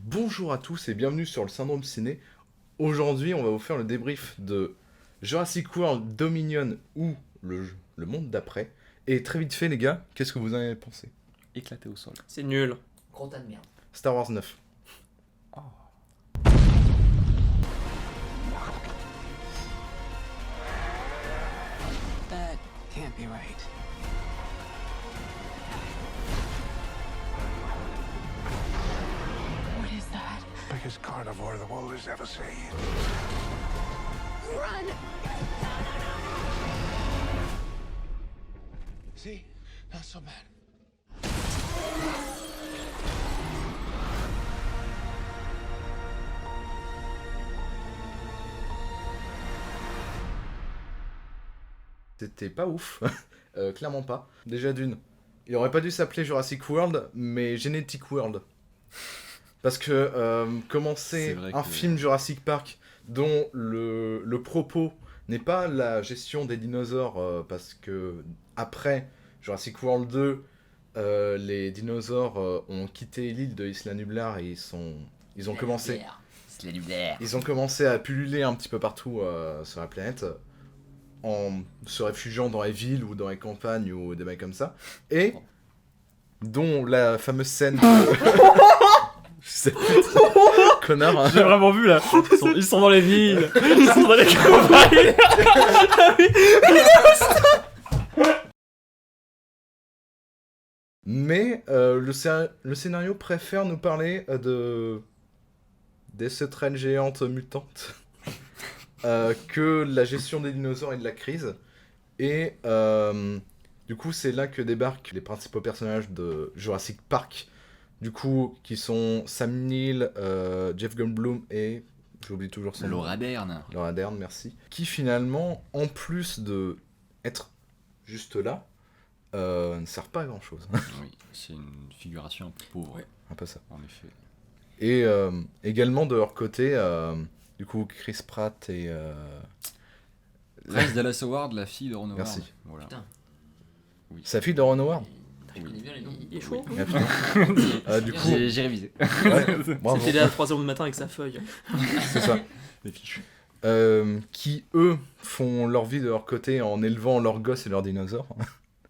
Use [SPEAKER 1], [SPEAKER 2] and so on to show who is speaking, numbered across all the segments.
[SPEAKER 1] Bonjour à tous et bienvenue sur le Syndrome Ciné. Aujourd'hui, on va vous faire le débrief de Jurassic World Dominion ou le monde d'après. Et très vite fait, les gars, qu'est-ce que vous en avez pensé?
[SPEAKER 2] Éclaté au sol.
[SPEAKER 3] C'est nul.
[SPEAKER 4] Gros tas de merde.
[SPEAKER 1] Star Wars 9.
[SPEAKER 4] That can't be right. What is that?
[SPEAKER 5] Biggest carnivore the world has ever seen.
[SPEAKER 4] Run!
[SPEAKER 5] See? Not so bad.
[SPEAKER 1] C'était pas ouf, clairement pas. Déjà d'une, il aurait pas dû s'appeler Jurassic World, mais Genetic World. Parce que commencer un film Jurassic Park dont le propos n'est pas la gestion des dinosaures, parce que après Jurassic World 2, les dinosaures ont quitté l'île de Isla Nublar et ils ont commencé à pulluler un petit peu partout sur la planète, en se réfugiant dans les villes ou dans les campagnes ou des mecs comme ça, et dont la fameuse scène connard, hein.
[SPEAKER 3] J'ai vraiment vu là. Ils sont dans les villes. Ils sont dans les campagnes.
[SPEAKER 1] Mais le scénario préfère nous parler des sauterelles géantes mutantes que la gestion des dinosaures et de la crise. Et du coup, c'est là que débarquent les principaux personnages de Jurassic Park. Du coup, qui sont Sam Neill, Jeff Goldblum et... J'oublie toujours son nom.
[SPEAKER 2] Laura Dern.
[SPEAKER 1] Laura Dern, merci. Qui finalement, en plus de être juste là, ne servent pas à grand chose.
[SPEAKER 2] Oui, c'est une figuration un peu pauvre.
[SPEAKER 1] Ouais, un peu ça.
[SPEAKER 2] En effet.
[SPEAKER 1] Et également de leur côté, du coup, Chris Pratt et...
[SPEAKER 2] Bryce Dallas Howard, la fille de Ron Howard.
[SPEAKER 1] Merci.
[SPEAKER 2] Voilà.
[SPEAKER 4] Putain.
[SPEAKER 1] Sa fille de Ron Howard.
[SPEAKER 4] Je connais bien les noms.
[SPEAKER 3] Il est chaud.
[SPEAKER 1] Ah, putain. Du coup,
[SPEAKER 2] J'ai révisé.
[SPEAKER 1] ouais, bravo.
[SPEAKER 3] C'était là à 3h du matin avec sa feuille.
[SPEAKER 1] C'est ça.
[SPEAKER 2] Les fiches.
[SPEAKER 1] Qui, eux, font leur vie de leur côté en élevant leurs gosses et leurs dinosaures,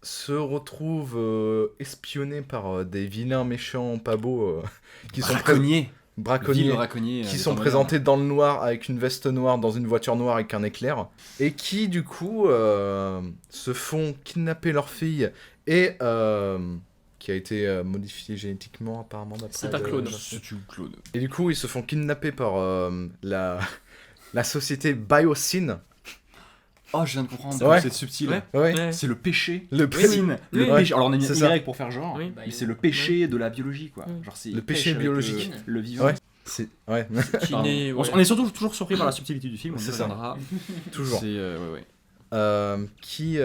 [SPEAKER 1] se retrouvent espionnés par des vilains méchants pas beaux qui sont
[SPEAKER 2] Braconniers.
[SPEAKER 1] braconniers,
[SPEAKER 2] Braconniers.
[SPEAKER 1] qui sont présentés dans le noir avec une veste noire dans une voiture noire avec un éclair, et qui du coup se font kidnapper leur fille et qui a été modifiée génétiquement apparemment d'après.
[SPEAKER 3] C'est un clone.
[SPEAKER 2] C'est une clone.
[SPEAKER 1] Et du coup ils se font kidnapper par la société Biosyn.
[SPEAKER 2] Oh, je viens de comprendre.
[SPEAKER 1] Ouais.
[SPEAKER 2] C'est subtil.
[SPEAKER 3] Ouais.
[SPEAKER 1] Ouais.
[SPEAKER 2] C'est le péché.
[SPEAKER 1] Le
[SPEAKER 2] Pécine. Le
[SPEAKER 1] Ouais.
[SPEAKER 2] péché. Alors on a mis
[SPEAKER 1] C'est
[SPEAKER 2] un
[SPEAKER 1] ça.
[SPEAKER 2] Y pour faire genre.
[SPEAKER 3] Oui.
[SPEAKER 2] Mais c'est le péché de la biologie, quoi.
[SPEAKER 3] Oui.
[SPEAKER 2] Genre c'est
[SPEAKER 1] Le
[SPEAKER 2] il pêche
[SPEAKER 1] péché
[SPEAKER 2] avec
[SPEAKER 1] biologique.
[SPEAKER 2] le vivant.
[SPEAKER 1] Ouais. C'est ouais.
[SPEAKER 3] Qui
[SPEAKER 2] Pardon.
[SPEAKER 3] n'est- ouais.
[SPEAKER 2] On est surtout toujours surpris par la subtilité du film. On
[SPEAKER 1] C'est
[SPEAKER 2] y
[SPEAKER 1] ça.
[SPEAKER 2] reviendra.
[SPEAKER 1] Toujours.
[SPEAKER 2] C'est ouais.
[SPEAKER 1] Qui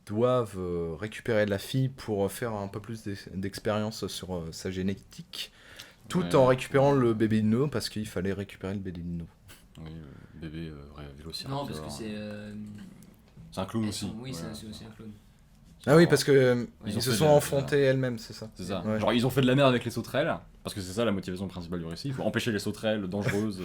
[SPEAKER 1] doivent récupérer la fille pour faire un peu plus d'expérience sur sa génétique, tout
[SPEAKER 2] Ouais.
[SPEAKER 1] en récupérant le bébé dino, parce qu'il fallait récupérer le bébé dino.
[SPEAKER 2] Oui, bébé vélociraptor.
[SPEAKER 4] Non, parce que c'est.
[SPEAKER 2] C'est un clown aussi.
[SPEAKER 4] Oui,
[SPEAKER 2] Voilà.
[SPEAKER 4] c'est aussi un clone.
[SPEAKER 1] Ah oui, parce que
[SPEAKER 2] Ils
[SPEAKER 1] ils
[SPEAKER 2] ont
[SPEAKER 1] se
[SPEAKER 2] fait
[SPEAKER 1] sont
[SPEAKER 2] de-
[SPEAKER 1] affrontés elles-mêmes, c'est ça.
[SPEAKER 2] C'est ça.
[SPEAKER 1] Ouais.
[SPEAKER 2] Genre ils ont fait de la merde avec les sauterelles, parce que c'est ça la motivation principale du récit. Il faut empêcher les sauterelles dangereuses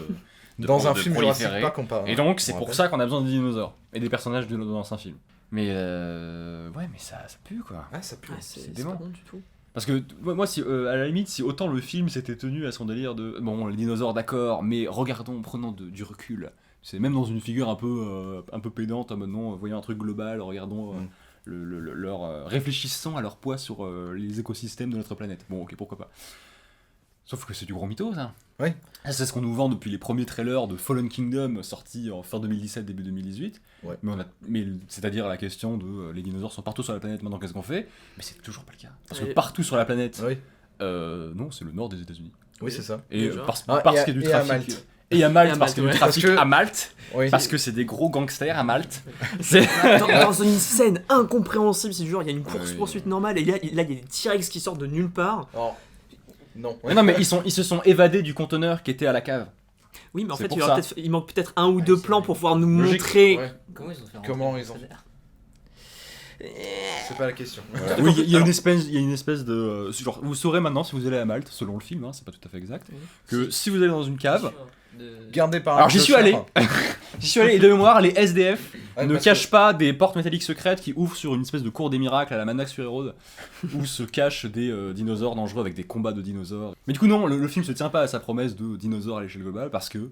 [SPEAKER 1] Dans un
[SPEAKER 2] de
[SPEAKER 1] film
[SPEAKER 2] proliférer.
[SPEAKER 1] Jurassic Park, on parle.
[SPEAKER 2] Et donc c'est
[SPEAKER 1] on
[SPEAKER 2] pour
[SPEAKER 1] rappelle.
[SPEAKER 2] ça qu'on a besoin de dinosaures et des personnages dans un film. Mais ouais, mais ça pue quoi.
[SPEAKER 1] Ah, ça pue.
[SPEAKER 3] Ah,
[SPEAKER 2] c'est
[SPEAKER 3] c'est
[SPEAKER 2] dément.
[SPEAKER 3] pas bon du tout.
[SPEAKER 2] Parce que moi si à la limite si autant le film s'était tenu à son délire de bon les dinosaures d'accord, mais regardons prenons du recul. C'est même dans une figure un peu pédante, en mode non, voyons un truc global, regardons réfléchissons à leur poids sur les écosystèmes de notre planète. Bon, ok, pourquoi pas. Sauf que c'est du gros mytho, ça.
[SPEAKER 1] Oui.
[SPEAKER 2] Ça, c'est ce qu'on nous vend depuis les premiers trailers de Fallen Kingdom sortis en fin 2017, début 2018.
[SPEAKER 1] Ouais.
[SPEAKER 2] Mais c'est-à-dire la question de les dinosaures sont partout sur la planète, maintenant qu'est-ce qu'on fait? Mais c'est toujours pas le cas. Parce que
[SPEAKER 3] Et-
[SPEAKER 2] partout sur la planète,
[SPEAKER 1] Oui,
[SPEAKER 2] non, c'est le nord des États-Unis.
[SPEAKER 1] oui, c'est ça.
[SPEAKER 2] Et
[SPEAKER 3] Déjà.
[SPEAKER 2] parce
[SPEAKER 1] Ah,
[SPEAKER 2] qu'il y a
[SPEAKER 1] et
[SPEAKER 2] du
[SPEAKER 1] à
[SPEAKER 2] trafic.
[SPEAKER 1] Malte.
[SPEAKER 2] Et à Malte,
[SPEAKER 3] Et à
[SPEAKER 2] parce qu'il y a
[SPEAKER 3] Malte,
[SPEAKER 2] du
[SPEAKER 3] ouais.
[SPEAKER 2] trafic
[SPEAKER 1] Parce que-
[SPEAKER 2] à Malte,
[SPEAKER 1] Oui.
[SPEAKER 2] parce que c'est des gros gangsters à Malte. C'est...
[SPEAKER 3] Dans une scène incompréhensible, c'est genre il y a une course
[SPEAKER 2] Oui.
[SPEAKER 3] poursuite normale et là il y a des T-Rex qui sortent de nulle part.
[SPEAKER 1] Oh. Non.
[SPEAKER 2] Ouais, non, mais ils se sont évadés du conteneur qui était à la cave.
[SPEAKER 3] Oui, mais en
[SPEAKER 2] C'est
[SPEAKER 3] fait
[SPEAKER 2] pour
[SPEAKER 3] il, y aura
[SPEAKER 2] ça.
[SPEAKER 3] il manque peut-être un ou
[SPEAKER 4] Ouais,
[SPEAKER 3] deux
[SPEAKER 4] c'est
[SPEAKER 3] plans
[SPEAKER 4] vrai.
[SPEAKER 3] pour pouvoir nous
[SPEAKER 1] Logique.
[SPEAKER 3] montrer.
[SPEAKER 1] Ouais.
[SPEAKER 4] Comment ils ont fait
[SPEAKER 1] Comment
[SPEAKER 4] rentrer
[SPEAKER 1] ils ont-
[SPEAKER 4] dans cette-
[SPEAKER 1] C'est pas la question.
[SPEAKER 2] Oui, il y a une espèce de genre, vous saurez maintenant si vous allez à Malte, selon le film, hein, c'est pas tout à fait exact, que si vous allez dans une cave,
[SPEAKER 1] Gardé par un
[SPEAKER 2] alors j'y suis allé,
[SPEAKER 1] clochard.
[SPEAKER 2] et de mémoire, les SDF
[SPEAKER 1] Ouais,
[SPEAKER 2] ne
[SPEAKER 1] parce
[SPEAKER 2] cachent pas des portes métalliques secrètes qui ouvrent sur une espèce de cour des miracles à la Mad Max Fury Road, où se cachent des dinosaures dangereux avec des combats de dinosaures. Mais du coup non, le film se tient pas à sa promesse de dinosaures à l'échelle globale parce que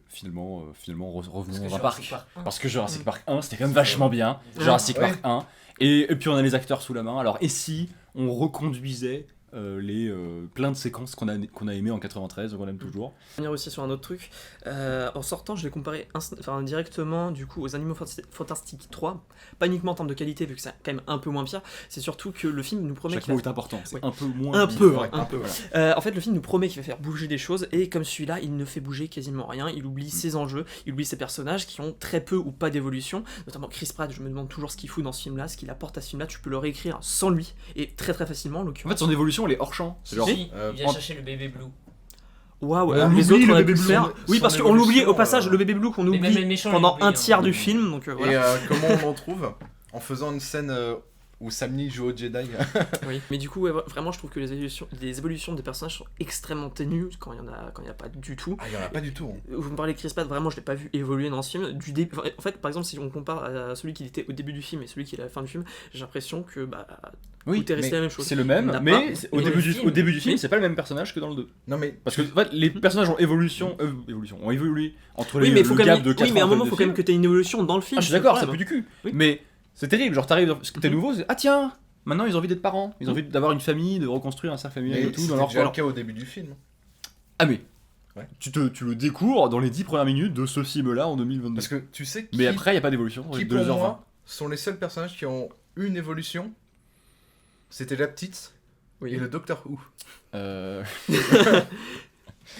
[SPEAKER 2] finalement revenons dans un parc. Parce que Jurassic Park 1 c'était quand même vachement bien, Jurassic
[SPEAKER 1] Ouais.
[SPEAKER 2] Park 1, et puis on a les acteurs sous la main, alors et si on reconduisait plein de séquences qu'on a aimées en 93, qu'on aime toujours.
[SPEAKER 3] Revenir aussi sur un autre truc. En sortant, je l'ai comparé directement du coup aux Animaux Fantastiques 3. Pas uniquement en termes de qualité, vu que c'est quand même un peu moins pire. C'est surtout que le film nous promet
[SPEAKER 2] Chaque
[SPEAKER 3] qu'il
[SPEAKER 2] mot
[SPEAKER 3] va...
[SPEAKER 2] est important, c'est
[SPEAKER 3] Oui.
[SPEAKER 2] un peu moins
[SPEAKER 3] Un
[SPEAKER 2] pire.
[SPEAKER 3] peu,
[SPEAKER 2] Ouais,
[SPEAKER 3] un peu.
[SPEAKER 2] voilà.
[SPEAKER 3] En fait, le film nous promet qu'il va faire bouger des choses, et comme celui-là, il ne fait bouger quasiment rien. Il oublie ses enjeux, il oublie ses personnages qui ont très peu ou pas d'évolution. Notamment Chris Pratt, je me demande toujours ce qu'il fout dans ce film-là, ce qu'il apporte à ce film-là. Tu peux le réécrire sans lui, et très très facilement en
[SPEAKER 2] En
[SPEAKER 3] l'occurrence.
[SPEAKER 2] fait son évolution elle est hors champ, c'est genre
[SPEAKER 4] Si,
[SPEAKER 1] euh,
[SPEAKER 4] il vient
[SPEAKER 2] en-
[SPEAKER 4] chercher le bébé blue.
[SPEAKER 3] Waouh,
[SPEAKER 1] On
[SPEAKER 3] les
[SPEAKER 1] oublie
[SPEAKER 3] autres
[SPEAKER 1] le
[SPEAKER 3] on a
[SPEAKER 1] bébé
[SPEAKER 3] pu le
[SPEAKER 1] blue.
[SPEAKER 3] faire. Oui,
[SPEAKER 1] Son
[SPEAKER 3] parce qu'on l'oublie au
[SPEAKER 1] évolution,
[SPEAKER 3] passage, le bébé blue qu'on
[SPEAKER 4] Mais même
[SPEAKER 3] oublie
[SPEAKER 4] le méchant,
[SPEAKER 3] pendant
[SPEAKER 4] il l'oublie,
[SPEAKER 3] un tiers
[SPEAKER 4] hein.
[SPEAKER 3] du film. Donc voilà.
[SPEAKER 1] Et comment on le retrouve en faisant une scène où Sam Neill joue au Jedi.
[SPEAKER 3] Oui. Mais du coup, ouais, vraiment, je trouve que les évolutions des personnages sont extrêmement ténues quand il y en a pas du tout.
[SPEAKER 1] Ah, il y en a pas du tout. hein.
[SPEAKER 3] Vous me parlez de Chris Pratt, vraiment, je l'ai pas vu évoluer dans ce film. En fait, par exemple, si on compare à celui qui était au début du film et celui qui est à la fin du film, j'ai l'impression que
[SPEAKER 2] oui,
[SPEAKER 3] tout est resté
[SPEAKER 2] mais
[SPEAKER 3] la même chose.
[SPEAKER 2] c'est le
[SPEAKER 3] Il
[SPEAKER 2] même,
[SPEAKER 3] n'a
[SPEAKER 2] mais
[SPEAKER 3] pas-
[SPEAKER 2] au
[SPEAKER 3] mais
[SPEAKER 2] début
[SPEAKER 4] le
[SPEAKER 2] du
[SPEAKER 4] film-
[SPEAKER 2] au début du film,
[SPEAKER 3] Oui.
[SPEAKER 2] c'est pas le même personnage que dans le 2.
[SPEAKER 1] Non mais
[SPEAKER 2] Parce que en fait, les personnages ont ont évolué entre les
[SPEAKER 3] Oui, mais faut
[SPEAKER 2] le
[SPEAKER 3] quand
[SPEAKER 2] gap
[SPEAKER 3] même.
[SPEAKER 2] de 4
[SPEAKER 3] Oui, mais à un
[SPEAKER 2] ans
[SPEAKER 3] moment,
[SPEAKER 2] de
[SPEAKER 3] faut quand même
[SPEAKER 2] film.
[SPEAKER 3] que t'aies une évolution dans le film.
[SPEAKER 2] Ah, je suis
[SPEAKER 3] c'est
[SPEAKER 2] d'accord,
[SPEAKER 3] le
[SPEAKER 2] ça
[SPEAKER 3] problème.
[SPEAKER 2] pue du cul.
[SPEAKER 3] Oui.
[SPEAKER 2] Mais c'est terrible, genre t'arrives, ce que t'es
[SPEAKER 3] Mhm.
[SPEAKER 2] nouveau, c'est ah tiens, maintenant ils ont envie d'être parents, ils ont envie d'avoir une famille, de reconstruire un cercle familial
[SPEAKER 1] mais
[SPEAKER 2] et tout
[SPEAKER 1] c'était
[SPEAKER 2] dans leur
[SPEAKER 1] déjà le cas au début du film.
[SPEAKER 2] Ah mais
[SPEAKER 1] Ouais.
[SPEAKER 2] tu le découvres dans les 10 premières minutes de ce film-là en 2022.
[SPEAKER 1] Parce que tu sais qui,
[SPEAKER 2] Mais après, il n'y a pas d'évolution.
[SPEAKER 1] qui pour moi sont les seuls personnages qui ont eu une évolution. C'était la petite
[SPEAKER 3] Oui.
[SPEAKER 1] et le Docteur Who.
[SPEAKER 2] Euh...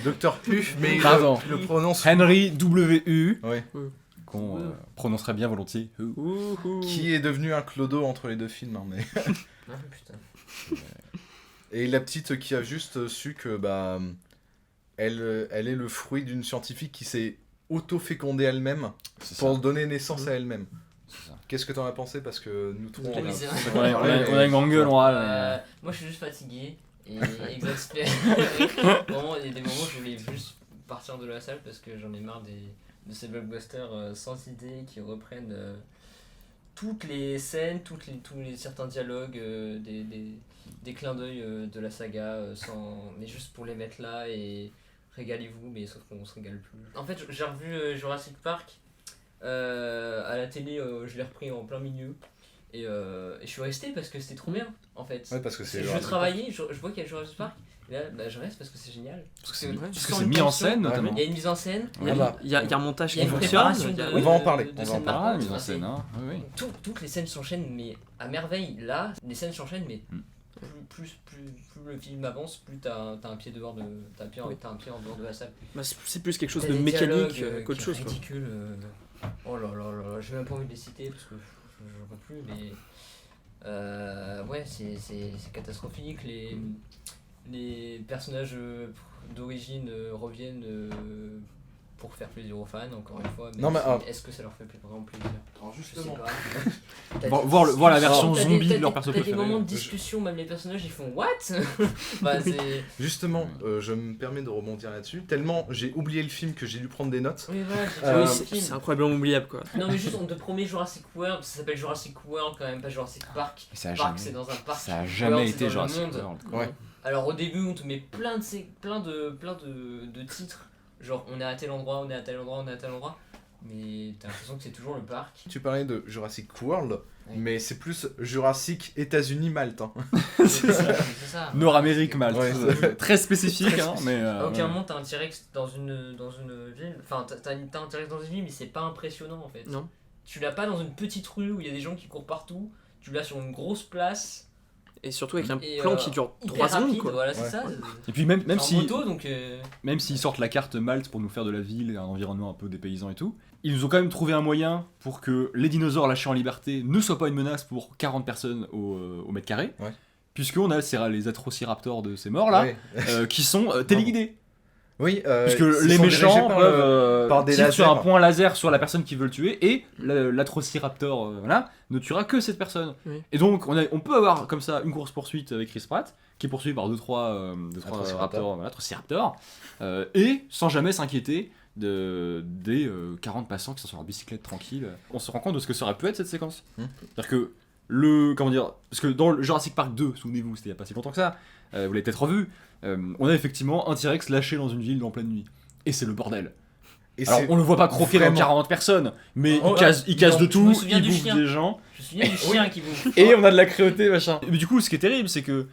[SPEAKER 1] Docteur Who, mais
[SPEAKER 2] Pardon.
[SPEAKER 1] il le prononce
[SPEAKER 2] Henry W.U.
[SPEAKER 1] Ouais.
[SPEAKER 2] Qu'on prononcerait bien volontiers.
[SPEAKER 3] Ouhou.
[SPEAKER 1] Qui est devenu un clodo entre les deux films. hein, mais...
[SPEAKER 4] Ah, putain.
[SPEAKER 1] Et la petite qui a juste su que elle est le fruit d'une scientifique qui s'est auto-fécondée elle-même
[SPEAKER 2] C'est
[SPEAKER 1] pour
[SPEAKER 2] ça.
[SPEAKER 1] donner naissance à elle-même.
[SPEAKER 2] C'est ça.
[SPEAKER 1] Qu'est-ce que t'en as pensé? Parce que nous trois,
[SPEAKER 4] Oui,
[SPEAKER 1] on a-
[SPEAKER 4] c'est
[SPEAKER 2] On a, on a une grande gueule, on râle.
[SPEAKER 4] Moi je suis juste fatigué et exaspéré. Vraiment, il y a des moments où je voulais juste partir de la salle parce que j'en ai marre de ces blockbusters sans idée qui reprennent toutes les scènes, tous les certains dialogues, des clins d'œil de la saga, mais juste pour les mettre là et régalez-vous, mais sauf qu'on se régale plus. En fait, j'ai revu Jurassic Park à la télé, je l'ai repris en plein milieu. Et je suis resté parce que c'était trop bien en fait.
[SPEAKER 1] Ouais, parce que c'est
[SPEAKER 4] Je
[SPEAKER 1] Jurassic
[SPEAKER 4] travaillais, je vois qu'il y a Jurassic Park, et là je reste parce que c'est génial.
[SPEAKER 2] Parce que c'est
[SPEAKER 3] Ouais.
[SPEAKER 2] parce
[SPEAKER 4] Tu
[SPEAKER 2] que
[SPEAKER 4] sens
[SPEAKER 2] c'est
[SPEAKER 4] une
[SPEAKER 2] mis en
[SPEAKER 4] tension.
[SPEAKER 2] scène,
[SPEAKER 1] Ouais,
[SPEAKER 2] notamment.
[SPEAKER 4] Il y a une mise en scène,
[SPEAKER 3] Il y a,
[SPEAKER 1] Ah bah.
[SPEAKER 3] il y a un montage
[SPEAKER 4] il y a
[SPEAKER 3] qui
[SPEAKER 4] une
[SPEAKER 3] fonctionne.
[SPEAKER 4] préparation
[SPEAKER 3] il y a-
[SPEAKER 4] de-
[SPEAKER 1] On va en parler,
[SPEAKER 4] de
[SPEAKER 1] on va en
[SPEAKER 4] scène
[SPEAKER 1] parler.
[SPEAKER 2] Ah,
[SPEAKER 4] marquante.
[SPEAKER 2] mise en
[SPEAKER 4] Enfin,
[SPEAKER 2] scène, hein. Oui, oui.
[SPEAKER 4] toutes les scènes s'enchaînent mais à merveille. Là, les scènes s'enchaînent mais
[SPEAKER 2] Mm.
[SPEAKER 4] plus le film avance, plus t'as un pied dehors de t'as un pied,
[SPEAKER 3] Oui.
[SPEAKER 4] t'as un pied en dehors de la salle.
[SPEAKER 3] C'est plus quelque chose
[SPEAKER 4] T'as
[SPEAKER 3] de
[SPEAKER 4] des
[SPEAKER 3] mécanique
[SPEAKER 4] dialogues,
[SPEAKER 3] qu'autre
[SPEAKER 4] qui
[SPEAKER 3] chose. Quoi.
[SPEAKER 4] ridicules, oh là là là là, j'ai même pas envie de les citer parce que j'en peux plus, mais ouais, c'est catastrophique. Les personnages d'origine reviennent pour faire plaisir aux fans, encore une fois. Mais
[SPEAKER 1] Non, mais,
[SPEAKER 4] est-ce que ça leur fait vraiment plaisir?
[SPEAKER 1] Alors
[SPEAKER 4] Je sais
[SPEAKER 1] justement,
[SPEAKER 4] pas.
[SPEAKER 2] Voir la version
[SPEAKER 4] T'as
[SPEAKER 2] zombie
[SPEAKER 4] des-
[SPEAKER 2] de leur
[SPEAKER 4] t'as
[SPEAKER 2] perso
[SPEAKER 4] des
[SPEAKER 2] préféré.
[SPEAKER 4] moments de discussion, même les personnages ils font what? Bah, c'est...
[SPEAKER 1] justement, je me permets de rebondir là-dessus. Tellement j'ai oublié le film que j'ai dû prendre des notes.
[SPEAKER 4] Oui, voilà,
[SPEAKER 1] Euh,
[SPEAKER 3] Oui,
[SPEAKER 4] c'est
[SPEAKER 3] c'est
[SPEAKER 4] film.
[SPEAKER 3] c'est incroyablement oubliable quoi.
[SPEAKER 4] Non, mais juste on te promet Jurassic World, ça s'appelle Jurassic World quand même, pas Jurassic Park.
[SPEAKER 2] Ça a
[SPEAKER 4] Park, c'est
[SPEAKER 2] jamais,
[SPEAKER 4] dans un parc.
[SPEAKER 2] ça a jamais
[SPEAKER 4] World, c'est
[SPEAKER 2] été
[SPEAKER 4] dans le
[SPEAKER 2] Jurassic
[SPEAKER 4] monde.
[SPEAKER 2] World.
[SPEAKER 1] Ouais.
[SPEAKER 4] Alors au début, on te met plein de titres. Genre, on est à tel endroit, on est à tel endroit, on est à tel endroit. Mais t'as l'impression que c'est toujours le parc.
[SPEAKER 1] Tu parlais de Jurassic World,
[SPEAKER 4] Oui.
[SPEAKER 1] mais c'est plus Jurassic États-Unis Malte. hein.
[SPEAKER 4] C'est ça.
[SPEAKER 2] Nord-Amérique, Malte.
[SPEAKER 1] Ouais,
[SPEAKER 2] Très spécifique,
[SPEAKER 1] Très
[SPEAKER 2] hein, mais.
[SPEAKER 4] À aucun
[SPEAKER 2] ouais.
[SPEAKER 4] moment t'as un T-Rex dans une ville. Enfin, t'as un T-Rex dans une ville, mais c'est pas impressionnant en fait.
[SPEAKER 3] Non.
[SPEAKER 4] Tu l'as pas dans une petite rue où il y a des gens qui courent partout. Tu l'as sur une grosse place.
[SPEAKER 3] Et surtout avec un
[SPEAKER 4] Et,
[SPEAKER 3] plan qui dure
[SPEAKER 4] hyper
[SPEAKER 3] 3 secondes
[SPEAKER 4] rapide,
[SPEAKER 3] quoi.
[SPEAKER 4] voilà, c'est
[SPEAKER 1] Ouais.
[SPEAKER 4] ça.
[SPEAKER 2] Et puis même
[SPEAKER 4] En
[SPEAKER 2] si
[SPEAKER 4] moto, donc.
[SPEAKER 2] même s'ils sortent la carte Malte pour nous faire de la ville et un environnement un peu dépaysant et tout, ils nous ont quand même trouvé un moyen pour que les dinosaures lâchés en liberté ne soient pas une menace pour 40 personnes au mètre carré.
[SPEAKER 1] Ouais.
[SPEAKER 2] Puisqu'on a les atrociraptors de ces morts là,
[SPEAKER 1] Ouais.
[SPEAKER 2] qui sont téléguidés.
[SPEAKER 1] Oui,
[SPEAKER 2] Puisque
[SPEAKER 1] ils
[SPEAKER 2] les
[SPEAKER 1] sont
[SPEAKER 2] méchants
[SPEAKER 1] dirigés par
[SPEAKER 2] peuvent
[SPEAKER 1] par des
[SPEAKER 2] tirer sur un
[SPEAKER 1] lasers.
[SPEAKER 2] point laser sur la personne qu'ils veulent tuer et l'atrociraptor ne tuera que cette personne.
[SPEAKER 3] Oui.
[SPEAKER 2] Et donc on peut avoir comme ça une course-poursuite avec Chris Pratt qui est poursuivi par 2-3 atrociraptors et sans jamais s'inquiéter des 40 passants qui sont sur leur bicyclette tranquille. On se rend compte de ce que ça aurait pu être cette séquence. C'est-à-dire que parce que dans le Jurassic Park 2, souvenez-vous, c'était il y a pas si longtemps que ça, vous l'avez peut-être revu, on a effectivement un T-Rex lâché dans une ville en pleine nuit. Et c'est le bordel.
[SPEAKER 1] Et
[SPEAKER 2] Alors on le voit pas croquer dans
[SPEAKER 1] vraiment-
[SPEAKER 2] 40 personnes, mais
[SPEAKER 4] Oh,
[SPEAKER 2] il casse de
[SPEAKER 4] je
[SPEAKER 2] tout,
[SPEAKER 4] me souviens
[SPEAKER 2] il
[SPEAKER 4] du
[SPEAKER 2] bouffe
[SPEAKER 4] chien.
[SPEAKER 2] des gens.
[SPEAKER 4] Je me souviens du chien qui bouffe.
[SPEAKER 2] Et on a de la cruauté, machin. Mais du coup, ce qui est terrible, c'est que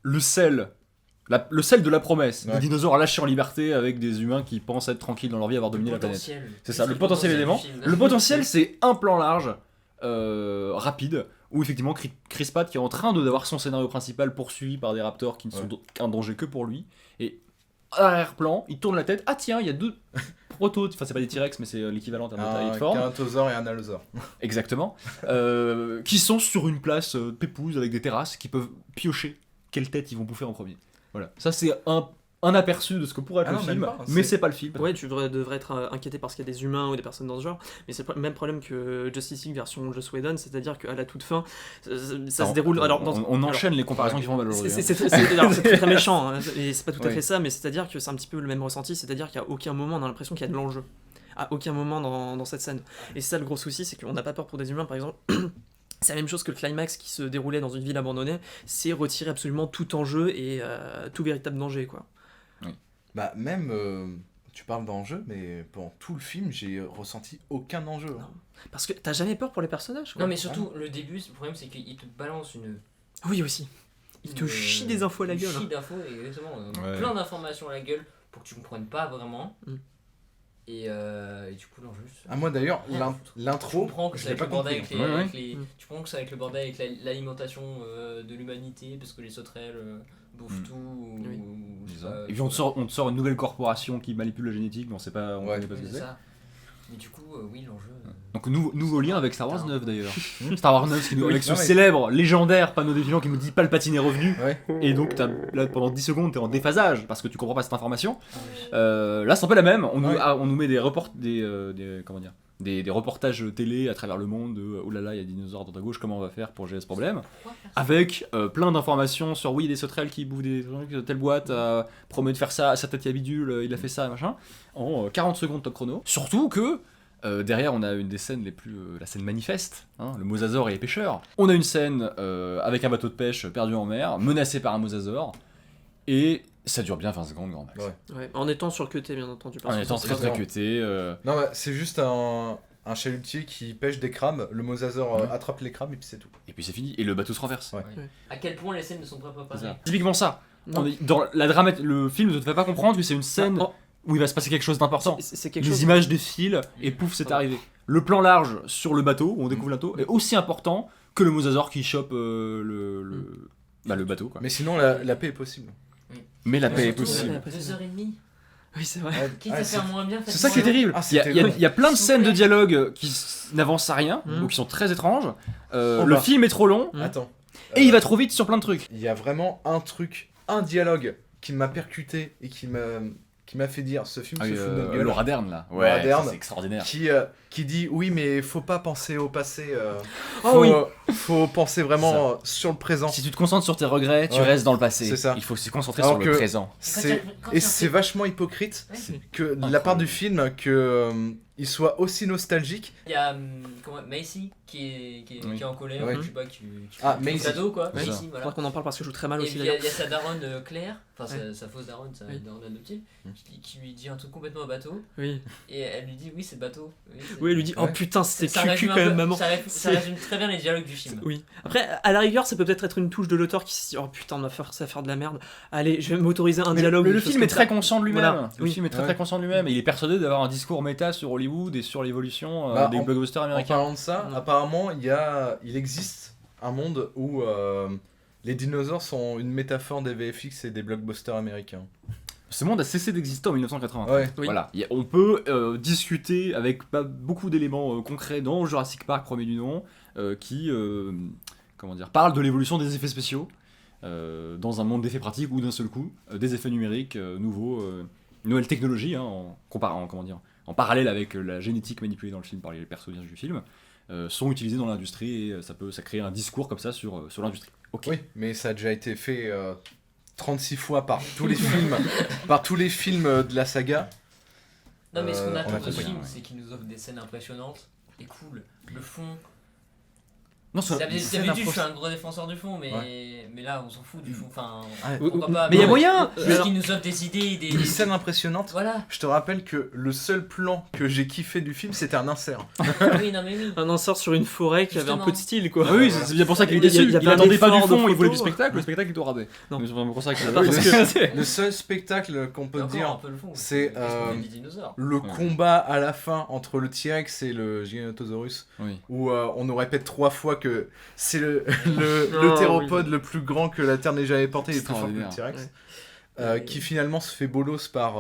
[SPEAKER 2] le sel de la promesse, des
[SPEAKER 1] Ouais.
[SPEAKER 2] dinosaures lâchés en liberté avec des humains qui pensent être tranquilles dans leur vie, avoir dominé la planète.
[SPEAKER 4] Potentiel.
[SPEAKER 2] C'est ça, le potentiel élément.
[SPEAKER 4] du film.
[SPEAKER 2] Le potentiel, c'est un plan large, rapide, où effectivement Chris Pratt qui est en train d'avoir son scénario principal poursuivi par des raptors qui ne sont qu'un danger que pour lui. Et à l'arrière-plan, il tourne la tête. Ah tiens, il y a 2 protos, enfin c'est pas des T-Rex, mais c'est l'équivalent en termes de taille et de
[SPEAKER 1] Un
[SPEAKER 2] forme.
[SPEAKER 1] Carnotaurus et un Allosaure.
[SPEAKER 2] Exactement. Qui sont sur une place pépouze avec des terrasses qui peuvent piocher quelle tête ils vont bouffer en premier. Voilà. Ça, c'est un aperçu de ce que pourrait être
[SPEAKER 1] Ah
[SPEAKER 2] le
[SPEAKER 1] non,
[SPEAKER 2] film,
[SPEAKER 1] même pas,
[SPEAKER 2] mais
[SPEAKER 1] c'est-
[SPEAKER 2] c'est pas le film.
[SPEAKER 3] Ouais, tu devrais être inquiété parce qu'il y a des humains ou des personnes dans ce genre, mais c'est le même problème que Justice League version Joss Whedon, c'est-à-dire qu'à la toute fin, ça se déroule. Alors,
[SPEAKER 2] on enchaîne les comparaisons qui vont mal aujourd'hui.
[SPEAKER 3] c'est très méchant, hein, et c'est pas tout à
[SPEAKER 2] Ouais.
[SPEAKER 3] fait ça, mais c'est-à-dire que c'est un petit peu le même ressenti, c'est-à-dire qu'à aucun moment on a l'impression qu'il y a de l'enjeu. À aucun moment dans cette scène. Et c'est ça le gros souci, c'est qu'on n'a pas peur pour des humains, par exemple. C'est la même chose que le climax qui se déroulait dans une ville abandonnée, c'est retirer absolument tout enjeu et tout véritable danger, quoi.
[SPEAKER 1] Bah, même, tu parles d'enjeu, mais pendant tout le film, j'ai ressenti aucun enjeu. hein.
[SPEAKER 3] Parce que t'as jamais peur pour les personnages, quoi.
[SPEAKER 4] Non, mais surtout, le début, le problème, c'est qu'il te balance
[SPEAKER 3] Oui, aussi. Il te chie des infos à la gueule.
[SPEAKER 4] chie d'infos, exactement.
[SPEAKER 2] Ouais.
[SPEAKER 4] Plein d'informations à la gueule pour que tu comprennes pas vraiment.
[SPEAKER 3] Mm.
[SPEAKER 4] Et du coup, l'enjeu.
[SPEAKER 1] Ah, moi d'ailleurs,
[SPEAKER 4] Rien à foutre. Tu
[SPEAKER 1] l'intro,
[SPEAKER 4] comprends que
[SPEAKER 1] je
[SPEAKER 4] c'est
[SPEAKER 1] l'ai
[SPEAKER 4] avec
[SPEAKER 1] pas
[SPEAKER 4] le bordel
[SPEAKER 1] compris.
[SPEAKER 4] avec les,
[SPEAKER 2] Ouais,
[SPEAKER 4] avec les-
[SPEAKER 3] Mm.
[SPEAKER 4] tu comprends que c'est avec le bordel avec l'alimentation de l'humanité parce que les sauterelles bouffent
[SPEAKER 2] Mm.
[SPEAKER 4] tout ou
[SPEAKER 3] Oui.
[SPEAKER 4] je sais
[SPEAKER 2] C'est ça.
[SPEAKER 4] pas,
[SPEAKER 2] Et puis on te sort une nouvelle corporation qui manipule la génétique, mais on sait pas, on
[SPEAKER 1] Ouais.
[SPEAKER 2] connaît pas ce
[SPEAKER 4] ouais,
[SPEAKER 2] que
[SPEAKER 4] c'est
[SPEAKER 2] c'est.
[SPEAKER 4] ça. Mais du coup, oui, l'enjeu.
[SPEAKER 2] Donc nouveau lien avec Star Wars
[SPEAKER 4] Putain.
[SPEAKER 2] 9 d'ailleurs. Star Wars 9
[SPEAKER 1] Oui,
[SPEAKER 2] avec ce
[SPEAKER 1] non, mais-
[SPEAKER 2] célèbre, légendaire panneau défilant qui nous dit Palpatine est revenu.
[SPEAKER 1] Ouais.
[SPEAKER 2] Et donc là pendant 10 secondes t'es en déphasage parce que tu comprends pas cette information. Là c'est un peu la même, on nous met des reportages télé à travers le monde de oh là là il y a des dinosaures dans ta gauche, comment on va faire pour gérer ce problème,
[SPEAKER 4] Pourquoi faire ça
[SPEAKER 2] avec plein d'informations sur oui des sauterelles qui bouffent des trucs, telle boîte promet de faire ça, sa tête il y a bidule, il a fait ça machin, en 40 secondes top chrono. Surtout que derrière on a une des scènes les plus la scène manifeste, hein, le mosasaure et les pêcheurs. On a une scène avec un bateau de pêche perdu en mer, menacé par un mosasaure, et ça dure bien 20 secondes grand max.
[SPEAKER 1] Ouais.
[SPEAKER 3] Ouais, en étant sur le côté, bien entendu. parce
[SPEAKER 2] En
[SPEAKER 3] que
[SPEAKER 2] étant
[SPEAKER 3] ça,
[SPEAKER 2] très
[SPEAKER 3] c'est-
[SPEAKER 2] très
[SPEAKER 1] vraiment-
[SPEAKER 2] cuté.
[SPEAKER 1] Non, bah, c'est juste un chalutier qui pêche des crabes, le mosasaure
[SPEAKER 2] Ouais.
[SPEAKER 1] attrape les crabes et puis c'est tout.
[SPEAKER 2] Et puis c'est fini, et le bateau se renverse.
[SPEAKER 1] Ouais.
[SPEAKER 4] À quel point les scènes ne sont pas
[SPEAKER 2] C'est
[SPEAKER 4] préparées.
[SPEAKER 2] ça. Typiquement ça.
[SPEAKER 3] Non.
[SPEAKER 2] Dans le film ne te fait pas comprendre que c'est une scène
[SPEAKER 3] Oh,
[SPEAKER 2] où il va se passer quelque chose d'important.
[SPEAKER 3] c'est quelque
[SPEAKER 2] Les
[SPEAKER 3] chose.
[SPEAKER 2] images défilent et pouf, c'est arrivé. Le plan large sur le bateau, où on découvre le bateau, est aussi important que le mosasaure qui chope le bateau. Quoi.
[SPEAKER 1] Mais sinon, la paix est possible.
[SPEAKER 2] Mais la paix est
[SPEAKER 4] Surtout,
[SPEAKER 2] possible.
[SPEAKER 3] Ouais,
[SPEAKER 4] 2h30.
[SPEAKER 3] Oui, c'est vrai.
[SPEAKER 4] Quitte
[SPEAKER 1] Ah,
[SPEAKER 4] à
[SPEAKER 1] c'est-
[SPEAKER 4] faire moins bien,
[SPEAKER 2] C'est ça qui est terrible.
[SPEAKER 1] Ah,
[SPEAKER 2] il, y a,
[SPEAKER 1] c'est
[SPEAKER 2] il y a-
[SPEAKER 1] terrible.
[SPEAKER 2] il y a plein de
[SPEAKER 4] S'il vous
[SPEAKER 2] scènes de
[SPEAKER 4] plaît.
[SPEAKER 2] dialogue qui n'avancent à rien,
[SPEAKER 3] Mm.
[SPEAKER 2] ou qui sont très étranges.
[SPEAKER 1] Oh
[SPEAKER 2] Le
[SPEAKER 1] bah.
[SPEAKER 2] film est trop long,
[SPEAKER 3] Mm.
[SPEAKER 1] Attends.
[SPEAKER 2] et il va trop vite sur plein de trucs.
[SPEAKER 1] Il y a vraiment un dialogue qui m'a percuté et qui m'a fait dire ce film se fout de notre gueule.
[SPEAKER 2] Laura Dern là.
[SPEAKER 1] Laura Dern.
[SPEAKER 2] ça, c'est extraordinaire.
[SPEAKER 1] Qui dit oui mais faut pas penser au passé,
[SPEAKER 3] Oh
[SPEAKER 1] faut,
[SPEAKER 3] oui.
[SPEAKER 1] faut penser vraiment sur le présent.
[SPEAKER 2] Si tu te concentres sur tes regrets, tu
[SPEAKER 1] Ouais.
[SPEAKER 2] restes dans le passé.
[SPEAKER 1] C'est ça.
[SPEAKER 2] Il faut se concentrer
[SPEAKER 1] Alors
[SPEAKER 2] sur le
[SPEAKER 1] que-
[SPEAKER 2] présent.
[SPEAKER 1] Et c'est vachement hypocrite que de la part du film que il soit aussi nostalgique.
[SPEAKER 4] Il y a Macy qui
[SPEAKER 2] Oui.
[SPEAKER 4] est en colère,
[SPEAKER 1] Ouais.
[SPEAKER 4] je sais pas, qui
[SPEAKER 1] Ah,
[SPEAKER 4] fait
[SPEAKER 1] Macy.
[SPEAKER 4] cadeau quoi.
[SPEAKER 2] C'est ça.
[SPEAKER 4] Macy, voilà.
[SPEAKER 3] Faudra qu'on en parle parce que je joue très mal
[SPEAKER 4] Et
[SPEAKER 3] aussi
[SPEAKER 4] puis il y,
[SPEAKER 3] d'ailleurs.
[SPEAKER 4] a sa daronne Claire, enfin
[SPEAKER 3] Ouais.
[SPEAKER 4] sa fausse daronne, sa
[SPEAKER 3] Oui.
[SPEAKER 4] daronne adoptive,
[SPEAKER 1] Mm.
[SPEAKER 4] qui lui dit un truc complètement à bateau,
[SPEAKER 3] Oui.
[SPEAKER 4] et elle lui dit oui c'est bateau. c'est-
[SPEAKER 3] Oui, elle lui dit oh
[SPEAKER 1] Ouais.
[SPEAKER 3] putain, c'était
[SPEAKER 4] ça
[SPEAKER 3] cul
[SPEAKER 4] résume
[SPEAKER 3] quand
[SPEAKER 4] un peu-
[SPEAKER 3] même, maman.
[SPEAKER 4] Ça
[SPEAKER 3] C'est-
[SPEAKER 4] résume très bien les dialogues du film.
[SPEAKER 3] Oui. Après, à la rigueur, ça peut peut-être être une touche de l'auteur qui se dit oh putain, on va faire ça, faire de la merde. Allez, je vais m'autoriser un dialogue.
[SPEAKER 2] Mais
[SPEAKER 3] ou
[SPEAKER 2] le
[SPEAKER 3] une chose
[SPEAKER 2] film est
[SPEAKER 3] comme
[SPEAKER 2] très
[SPEAKER 3] ça.
[SPEAKER 2] conscient de lui-même.
[SPEAKER 3] Voilà.
[SPEAKER 2] Le
[SPEAKER 3] Oui.
[SPEAKER 2] film est très
[SPEAKER 1] Ouais.
[SPEAKER 2] très conscient de lui-même. Et il est persuadé d'avoir un discours méta sur Hollywood et sur l'évolution
[SPEAKER 1] Bah,
[SPEAKER 2] des
[SPEAKER 1] en-
[SPEAKER 2] blockbusters
[SPEAKER 1] En
[SPEAKER 2] américains.
[SPEAKER 1] parlant de ça,
[SPEAKER 3] Mm.
[SPEAKER 1] apparemment il existe un monde où les dinosaures sont une métaphore des VFX et des blockbusters américains.
[SPEAKER 2] Ce monde a cessé d'exister en 1980.
[SPEAKER 1] Ouais.
[SPEAKER 3] Oui.
[SPEAKER 2] Voilà, on peut discuter avec pas beaucoup d'éléments concrets dans Jurassic Park premier du nom qui parlent de l'évolution des effets spéciaux. dans un monde d'effets pratiques où d'un seul coup, des effets numériques nouveaux, nouvelle technologie, hein, en parallèle avec la génétique manipulée dans le film par les personnages du film, sont utilisés dans l'industrie et ça crée un discours comme ça sur l'industrie. Ok.
[SPEAKER 1] Oui, mais ça a déjà été fait 36 fois par tous les films, par tous les films de la saga.
[SPEAKER 4] Non, mais ce qu'on
[SPEAKER 1] on a
[SPEAKER 4] attend de
[SPEAKER 1] compris,
[SPEAKER 4] ce film,
[SPEAKER 2] ouais.
[SPEAKER 4] c'est qu'il nous offre des scènes impressionnantes et cool. Le fond.
[SPEAKER 2] Non, ça,
[SPEAKER 4] D'habitude,
[SPEAKER 1] scènes
[SPEAKER 4] je suis un gros défenseur du fond, mais là, on s'en fout du fond. Enfin,
[SPEAKER 1] Ouais.
[SPEAKER 4] pourquoi pas.
[SPEAKER 3] Mais il y a moyen.
[SPEAKER 4] Parce qu'il nous offre des idées,
[SPEAKER 1] Une scène impressionnante.
[SPEAKER 4] Voilà.
[SPEAKER 1] Je te rappelle que le seul plan que j'ai kiffé du film, c'était un insert.
[SPEAKER 4] Oui, non, mais oui.
[SPEAKER 3] Un insert sur une forêt qui avait un peu de style, quoi.
[SPEAKER 2] Ah oui, c'est bien pour ça qu'il est
[SPEAKER 3] Il y a-
[SPEAKER 2] déçu.
[SPEAKER 3] il y a
[SPEAKER 2] Il
[SPEAKER 3] pas
[SPEAKER 2] attendait pas du
[SPEAKER 3] d'effort de
[SPEAKER 2] fond, il voulait du
[SPEAKER 3] photo.
[SPEAKER 2] spectacle. Le spectacle est au rabais.
[SPEAKER 3] Non.
[SPEAKER 2] C'est vraiment pour ça que
[SPEAKER 3] Parce que-
[SPEAKER 1] Le seul spectacle qu'on peut
[SPEAKER 4] Et encore un
[SPEAKER 1] dire,
[SPEAKER 4] peu le fond.
[SPEAKER 1] c'est,
[SPEAKER 4] parce qu'on est des dinosaures.
[SPEAKER 1] le combat à la fin entre le T-Rex et le Giganotosaurus,
[SPEAKER 2] Oui.
[SPEAKER 1] où on nous répète 3 fois que c'est le
[SPEAKER 3] Oh,
[SPEAKER 1] théropode le plus grand que la Terre n'ait jamais porté, il est plus fort que le
[SPEAKER 2] Extraordinaire.
[SPEAKER 1] T-Rex, qui finalement se fait bolos par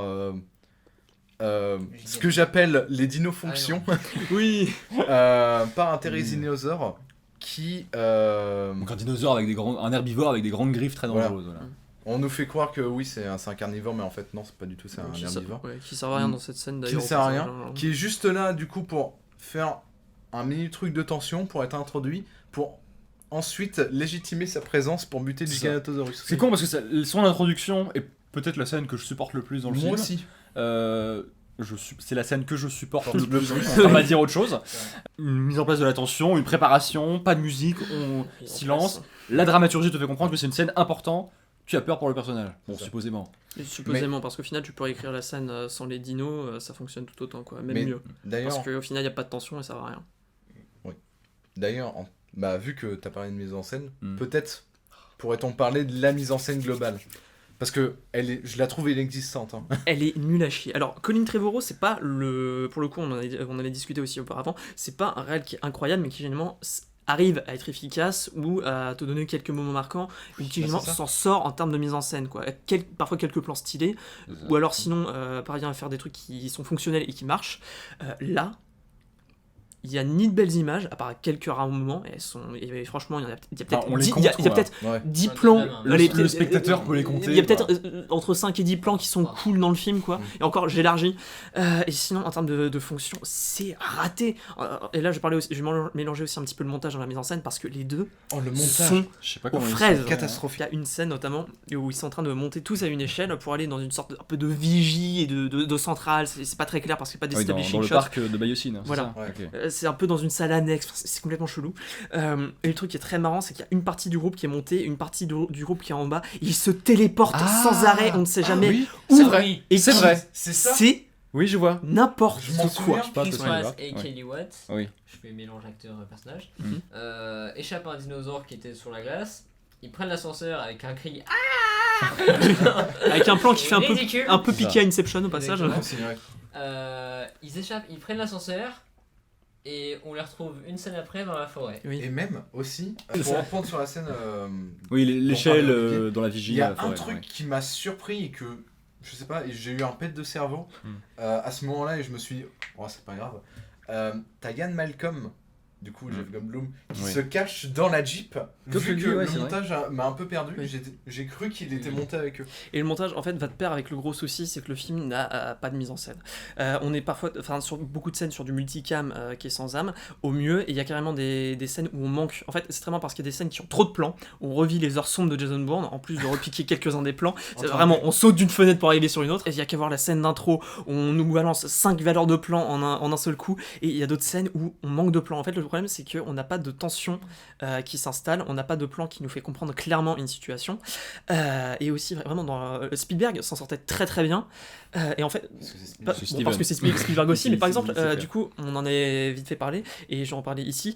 [SPEAKER 1] ce que j'appelle les dinofonctions,
[SPEAKER 3] Oui.
[SPEAKER 1] par un thérésinéosaure qui...
[SPEAKER 2] Donc un dinosaure avec un herbivore avec des grandes griffes très
[SPEAKER 1] Voilà.
[SPEAKER 2] dangereuses. Voilà.
[SPEAKER 1] On nous fait croire que oui, c'est un carnivore, mais en fait non, c'est pas du tout, c'est un
[SPEAKER 3] Qui
[SPEAKER 1] herbivore.
[SPEAKER 3] sert à rien dans cette scène
[SPEAKER 1] Qui
[SPEAKER 3] d'ailleurs.
[SPEAKER 1] ne
[SPEAKER 3] au
[SPEAKER 1] sert à
[SPEAKER 3] passage,
[SPEAKER 1] rien,
[SPEAKER 3] hein.
[SPEAKER 1] qui est juste là du coup pour faire un mini truc de tension, pour être introduit, pour ensuite légitimer sa présence pour buter le
[SPEAKER 2] C'est ça.
[SPEAKER 1] Giganotosaurus.
[SPEAKER 2] C'est con parce que son introduction est peut-être la scène que je supporte le plus dans le
[SPEAKER 1] Moi
[SPEAKER 2] film.
[SPEAKER 1] aussi.
[SPEAKER 2] C'est la scène que je supporte
[SPEAKER 1] Porte
[SPEAKER 2] le
[SPEAKER 1] le
[SPEAKER 2] plus.
[SPEAKER 1] plus.
[SPEAKER 2] On va pas dire autre chose. Une mise en place de la tension, une préparation, pas de musique,
[SPEAKER 3] Et en
[SPEAKER 2] silence.
[SPEAKER 3] place.
[SPEAKER 2] La dramaturgie te fait comprendre que c'est une scène importante. Tu as peur pour le personnage. Bon,
[SPEAKER 1] C'est ça.
[SPEAKER 2] supposément.
[SPEAKER 3] Et supposément, parce qu'au final, tu peux écrire la scène sans les dinos, ça fonctionne tout autant, quoi. Même
[SPEAKER 1] Mais
[SPEAKER 3] mieux.
[SPEAKER 1] D'ailleurs,
[SPEAKER 3] Parce qu'au final, il n'y a pas de tension et ça va à rien.
[SPEAKER 1] vu que t'as parlé de mise en scène,
[SPEAKER 2] Hmm.
[SPEAKER 1] peut-être pourrait-on parler de la mise en scène globale. Parce que je la trouve inexistante. Hein.
[SPEAKER 3] Elle est nulle à chier. Alors, Colin Trevorrow, c'est pas le. Pour le coup, on en avait discuté aussi auparavant. C'est pas un réel qui est incroyable, mais qui généralement arrive à être efficace ou à te donner quelques moments marquants, ou qui généralement
[SPEAKER 1] c'est ça.
[SPEAKER 3] s'en sort en termes de mise en scène, quoi. Parfois quelques plans stylés, ou alors sinon parvient à faire des trucs qui sont fonctionnels et qui marchent. Là, il y a ni de belles images, à part quelques rares moments, et franchement, il y a peut-être
[SPEAKER 2] Enfin, on les
[SPEAKER 3] 10
[SPEAKER 2] compte, quoi.
[SPEAKER 3] peut-être
[SPEAKER 1] Ouais.
[SPEAKER 3] 10
[SPEAKER 4] Ouais,
[SPEAKER 3] plans.
[SPEAKER 4] quand même, hein.
[SPEAKER 3] allez,
[SPEAKER 2] Le spectateur peut les compter,
[SPEAKER 3] Il y a peut-être
[SPEAKER 2] quoi.
[SPEAKER 3] entre 5 et 10 plans qui sont cool dans le film, quoi. Et encore, j'élargis. Et sinon, en termes de fonction, c'est raté. Et là, je vais mélanger aussi un petit peu le montage dans la mise en scène, parce que les deux
[SPEAKER 1] Oh, le
[SPEAKER 3] sont
[SPEAKER 1] montage.
[SPEAKER 2] Je sais pas
[SPEAKER 3] aux
[SPEAKER 2] comment ils
[SPEAKER 3] fraises.
[SPEAKER 2] sont.
[SPEAKER 3] Il
[SPEAKER 1] Catastrophique.
[SPEAKER 3] y a une scène notamment où ils sont en train de monter tous à une échelle pour aller dans une sorte un peu de vigie et de centrale. C'est pas très clair parce qu'il n'y a pas
[SPEAKER 2] Ah oui, dans
[SPEAKER 3] d'establishing
[SPEAKER 2] le
[SPEAKER 3] shot.
[SPEAKER 2] parc de Bayocine. c'est
[SPEAKER 3] Voilà.
[SPEAKER 2] ça
[SPEAKER 1] Ouais.
[SPEAKER 2] Ok.
[SPEAKER 3] C'est un peu dans une salle annexe, enfin, c'est complètement chelou. Et le truc qui est très marrant, c'est qu'il y a une partie du groupe qui est montée, une partie du groupe qui est en bas. Ils se téléportent
[SPEAKER 2] Ah.
[SPEAKER 3] sans arrêt, on ne sait jamais
[SPEAKER 2] oui,
[SPEAKER 3] où.
[SPEAKER 2] c'est vrai.
[SPEAKER 4] Oui.
[SPEAKER 3] Et
[SPEAKER 2] C'est
[SPEAKER 3] qui-
[SPEAKER 2] vrai.
[SPEAKER 1] C'est ça.
[SPEAKER 3] C'est
[SPEAKER 2] Oui, je vois.
[SPEAKER 3] n'importe
[SPEAKER 1] Je m'en
[SPEAKER 3] quoi.
[SPEAKER 1] souviens.
[SPEAKER 2] Pas
[SPEAKER 4] Chris
[SPEAKER 2] possible,
[SPEAKER 4] Pratt
[SPEAKER 2] ouais.
[SPEAKER 4] et Kelly Watt,
[SPEAKER 2] Oui.
[SPEAKER 4] je fais mélange acteur-personnage,
[SPEAKER 2] Mhm.
[SPEAKER 4] échappe à un dinosaure qui était sur la glace. Ils prennent l'ascenseur avec un cri
[SPEAKER 3] Avec un plan qui fait
[SPEAKER 4] ridicule.
[SPEAKER 3] un peu piqué à Inception au passage.
[SPEAKER 4] Exactement.
[SPEAKER 1] C'est vrai.
[SPEAKER 4] Ils échappent, ils prennent l'ascenseur et on les retrouve une scène après dans la forêt.
[SPEAKER 3] Oui.
[SPEAKER 1] Et même aussi, pour reprendre sur la scène,
[SPEAKER 2] Oui, l'échelle
[SPEAKER 1] Bon, pardon,
[SPEAKER 2] dans la
[SPEAKER 1] il
[SPEAKER 2] vigie.
[SPEAKER 1] y a
[SPEAKER 2] à la forêt,
[SPEAKER 1] un truc
[SPEAKER 2] ouais.
[SPEAKER 1] qui m'a surpris et que, je sais pas, et j'ai eu un pet de cerveau à ce moment-là et je me suis dit, oh, c'est pas grave. T'as Ian Malcolm, du coup, Jeff Goldblum, qui
[SPEAKER 2] Oui.
[SPEAKER 1] se cache dans la Jeep.
[SPEAKER 2] Comme
[SPEAKER 1] Vu
[SPEAKER 2] tu
[SPEAKER 1] que
[SPEAKER 2] le dis, ouais,
[SPEAKER 1] le
[SPEAKER 2] c'est vrai.
[SPEAKER 1] montage m'a un peu perdu,
[SPEAKER 3] Oui.
[SPEAKER 1] j'ai cru qu'il était monté avec eux.
[SPEAKER 3] Et le montage, en fait, va de pair avec le gros souci, c'est que le film n'a pas de mise en scène. On est parfois, enfin, sur beaucoup de scènes sur du multicam qui est sans âme, au mieux, et il y a carrément des scènes où on manque. En fait, c'est très marrant parce qu'il y a des scènes qui ont trop de plans. On revit les heures sombres de Jason Bourne, en plus de repiquer quelques-uns des plans. C'est vraiment, on saute d'une fenêtre pour arriver sur une autre. Et il y a qu'à voir la scène d'intro où on nous balance 5 valeurs de plans en un seul coup. Et il y a d'autres scènes où on manque de plans. En fait, le problème, c'est qu'on n'a pas de tension qui s'installe, on n'a pas de plan qui nous fait comprendre clairement une situation. Et aussi, vraiment, dans Spielberg s'en sortait très très bien. Et en fait,
[SPEAKER 1] Parce que c'est
[SPEAKER 3] pas-
[SPEAKER 2] C'est
[SPEAKER 3] bon,
[SPEAKER 2] Steven.
[SPEAKER 3] parce que c'est Spielberg aussi, mais par
[SPEAKER 2] C'est-
[SPEAKER 3] exemple,
[SPEAKER 2] c'est clair.
[SPEAKER 3] du coup, on en avait vite fait parler, et j'en parlais ici.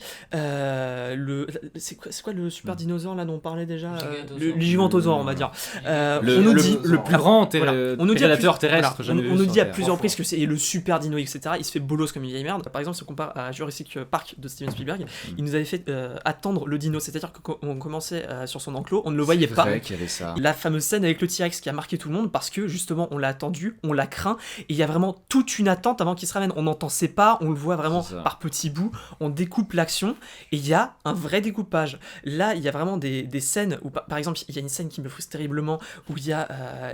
[SPEAKER 3] C'est quoi le super dinosaure là dont on parlait déjà
[SPEAKER 4] Gigantosaure.
[SPEAKER 3] le gigantosaure, on va dire. On nous dit
[SPEAKER 2] le plus grand
[SPEAKER 3] voilà. On nous dit à
[SPEAKER 2] prédateur
[SPEAKER 3] plus-
[SPEAKER 2] terrestre
[SPEAKER 3] voilà.
[SPEAKER 2] jamais
[SPEAKER 3] On
[SPEAKER 2] vu
[SPEAKER 3] nous
[SPEAKER 2] sur
[SPEAKER 3] dit à
[SPEAKER 2] Terre.
[SPEAKER 3] plusieurs reprises que c'est le super dino, etc. Il se fait bolos comme une vieille merde. Par exemple, si on compare à Jurassic Park de Steven Steven Spielberg, il nous avait fait attendre le dino, c'est-à-dire qu'on commençait sur son enclos, on ne le voyait pas.
[SPEAKER 2] C'est vrai qu'il y avait ça.
[SPEAKER 3] La fameuse scène avec le T-Rex qui a marqué tout le monde parce que justement on l'a attendu, on l'a craint, et il y a vraiment toute une attente avant qu'il se ramène. On n'entend ses pas, on le voit vraiment par petits bouts, on découpe l'action, et il y a un vrai découpage. Là, il y a vraiment des scènes où, par exemple, il y a une scène qui me frustre terriblement, où il y a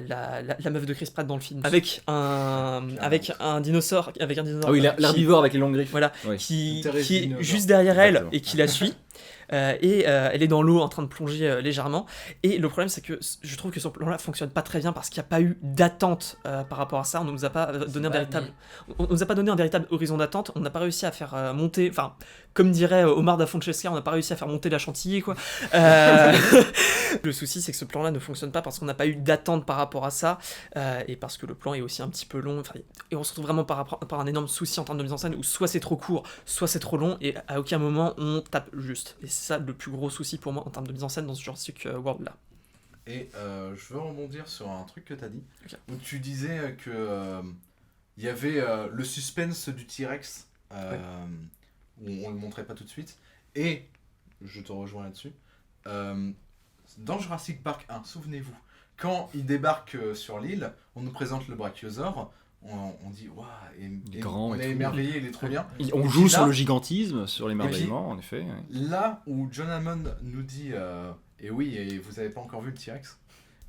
[SPEAKER 3] la meuf de Chris Pratt dans le film, avec un dinosaure.
[SPEAKER 2] Ah oui, l'herbivore avec les longues griffes.
[SPEAKER 3] Voilà,
[SPEAKER 2] Ouais.
[SPEAKER 3] qui est juste derrière elle
[SPEAKER 2] Exactement.
[SPEAKER 3] et qui la suit. Elle est dans l'eau en train de plonger légèrement, et le problème c'est que je trouve que ce plan là fonctionne pas très bien parce qu'il n'y a pas eu d'attente par rapport à ça. On nous a pas donné on nous a pas donné un véritable horizon d'attente, on n'a pas réussi à faire monter, enfin comme dirait Omar da Fonseca, on n'a pas réussi à faire monter la chantilly quoi. Le souci c'est que ce plan là ne fonctionne pas parce qu'on n'a pas eu d'attente par rapport à ça, et parce que le plan est aussi un petit peu long, et on se retrouve vraiment par un énorme souci en termes de mise en scène où soit c'est trop court, soit c'est trop long, et à aucun moment on tape juste. Et c'est ça le plus gros souci pour moi en termes de mise en scène dans ce Jurassic World là.
[SPEAKER 1] Et je veux rebondir sur un truc que tu as dit,
[SPEAKER 3] Okay.
[SPEAKER 1] où tu disais que il y avait le suspense du T-Rex, où on le montrait pas tout de suite, et je te rejoins là-dessus. Dans Jurassic Park 1, souvenez-vous, quand il débarque sur l'île, on nous présente le brachiosaure, on dit waouh,
[SPEAKER 2] Grand
[SPEAKER 1] on
[SPEAKER 2] et
[SPEAKER 1] est
[SPEAKER 2] tout.
[SPEAKER 1] émerveillé, il est trop bien.
[SPEAKER 2] On
[SPEAKER 1] Et
[SPEAKER 2] joue
[SPEAKER 1] puis
[SPEAKER 2] sur
[SPEAKER 1] là-
[SPEAKER 2] le gigantisme, sur l'émerveillement, en effet. Ouais.
[SPEAKER 1] Là où John Hammond nous dit et oui, et vous avez pas encore vu le T-Rex,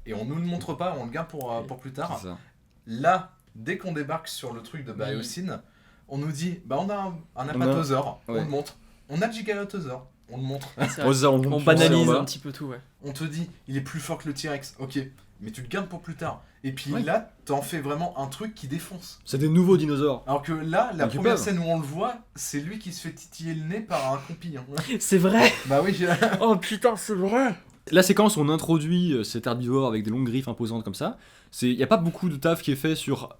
[SPEAKER 1] et on nous le montre pas, on le garde pour plus tard.
[SPEAKER 2] C'est ça.
[SPEAKER 1] Là, dès qu'on débarque sur le truc de Biosyn, on nous dit bah on a un apatosaure, on
[SPEAKER 2] ouais.
[SPEAKER 1] le montre. On a le giganotosaure, on le montre.
[SPEAKER 3] C'est vrai.
[SPEAKER 2] On
[SPEAKER 3] On banalise un petit peu tout, ouais.
[SPEAKER 1] On te dit il est plus fort que le T-Rex, ok, mais tu le gardes pour plus tard. Et puis
[SPEAKER 2] Ouais.
[SPEAKER 1] là, t'en fais vraiment un truc qui défonce.
[SPEAKER 2] C'est des nouveaux dinosaures.
[SPEAKER 1] Alors que là, la
[SPEAKER 2] Donc, ils
[SPEAKER 1] première
[SPEAKER 2] peuvent.
[SPEAKER 1] scène où on le voit, c'est lui qui se fait titiller le nez par un compi. Hein.
[SPEAKER 3] C'est vrai.
[SPEAKER 1] Bah oui,
[SPEAKER 3] Oh putain, c'est vrai.
[SPEAKER 2] La séquence où on introduit cet herbivore avec des longues griffes imposantes comme ça, il n'y a pas beaucoup de taf qui est fait sur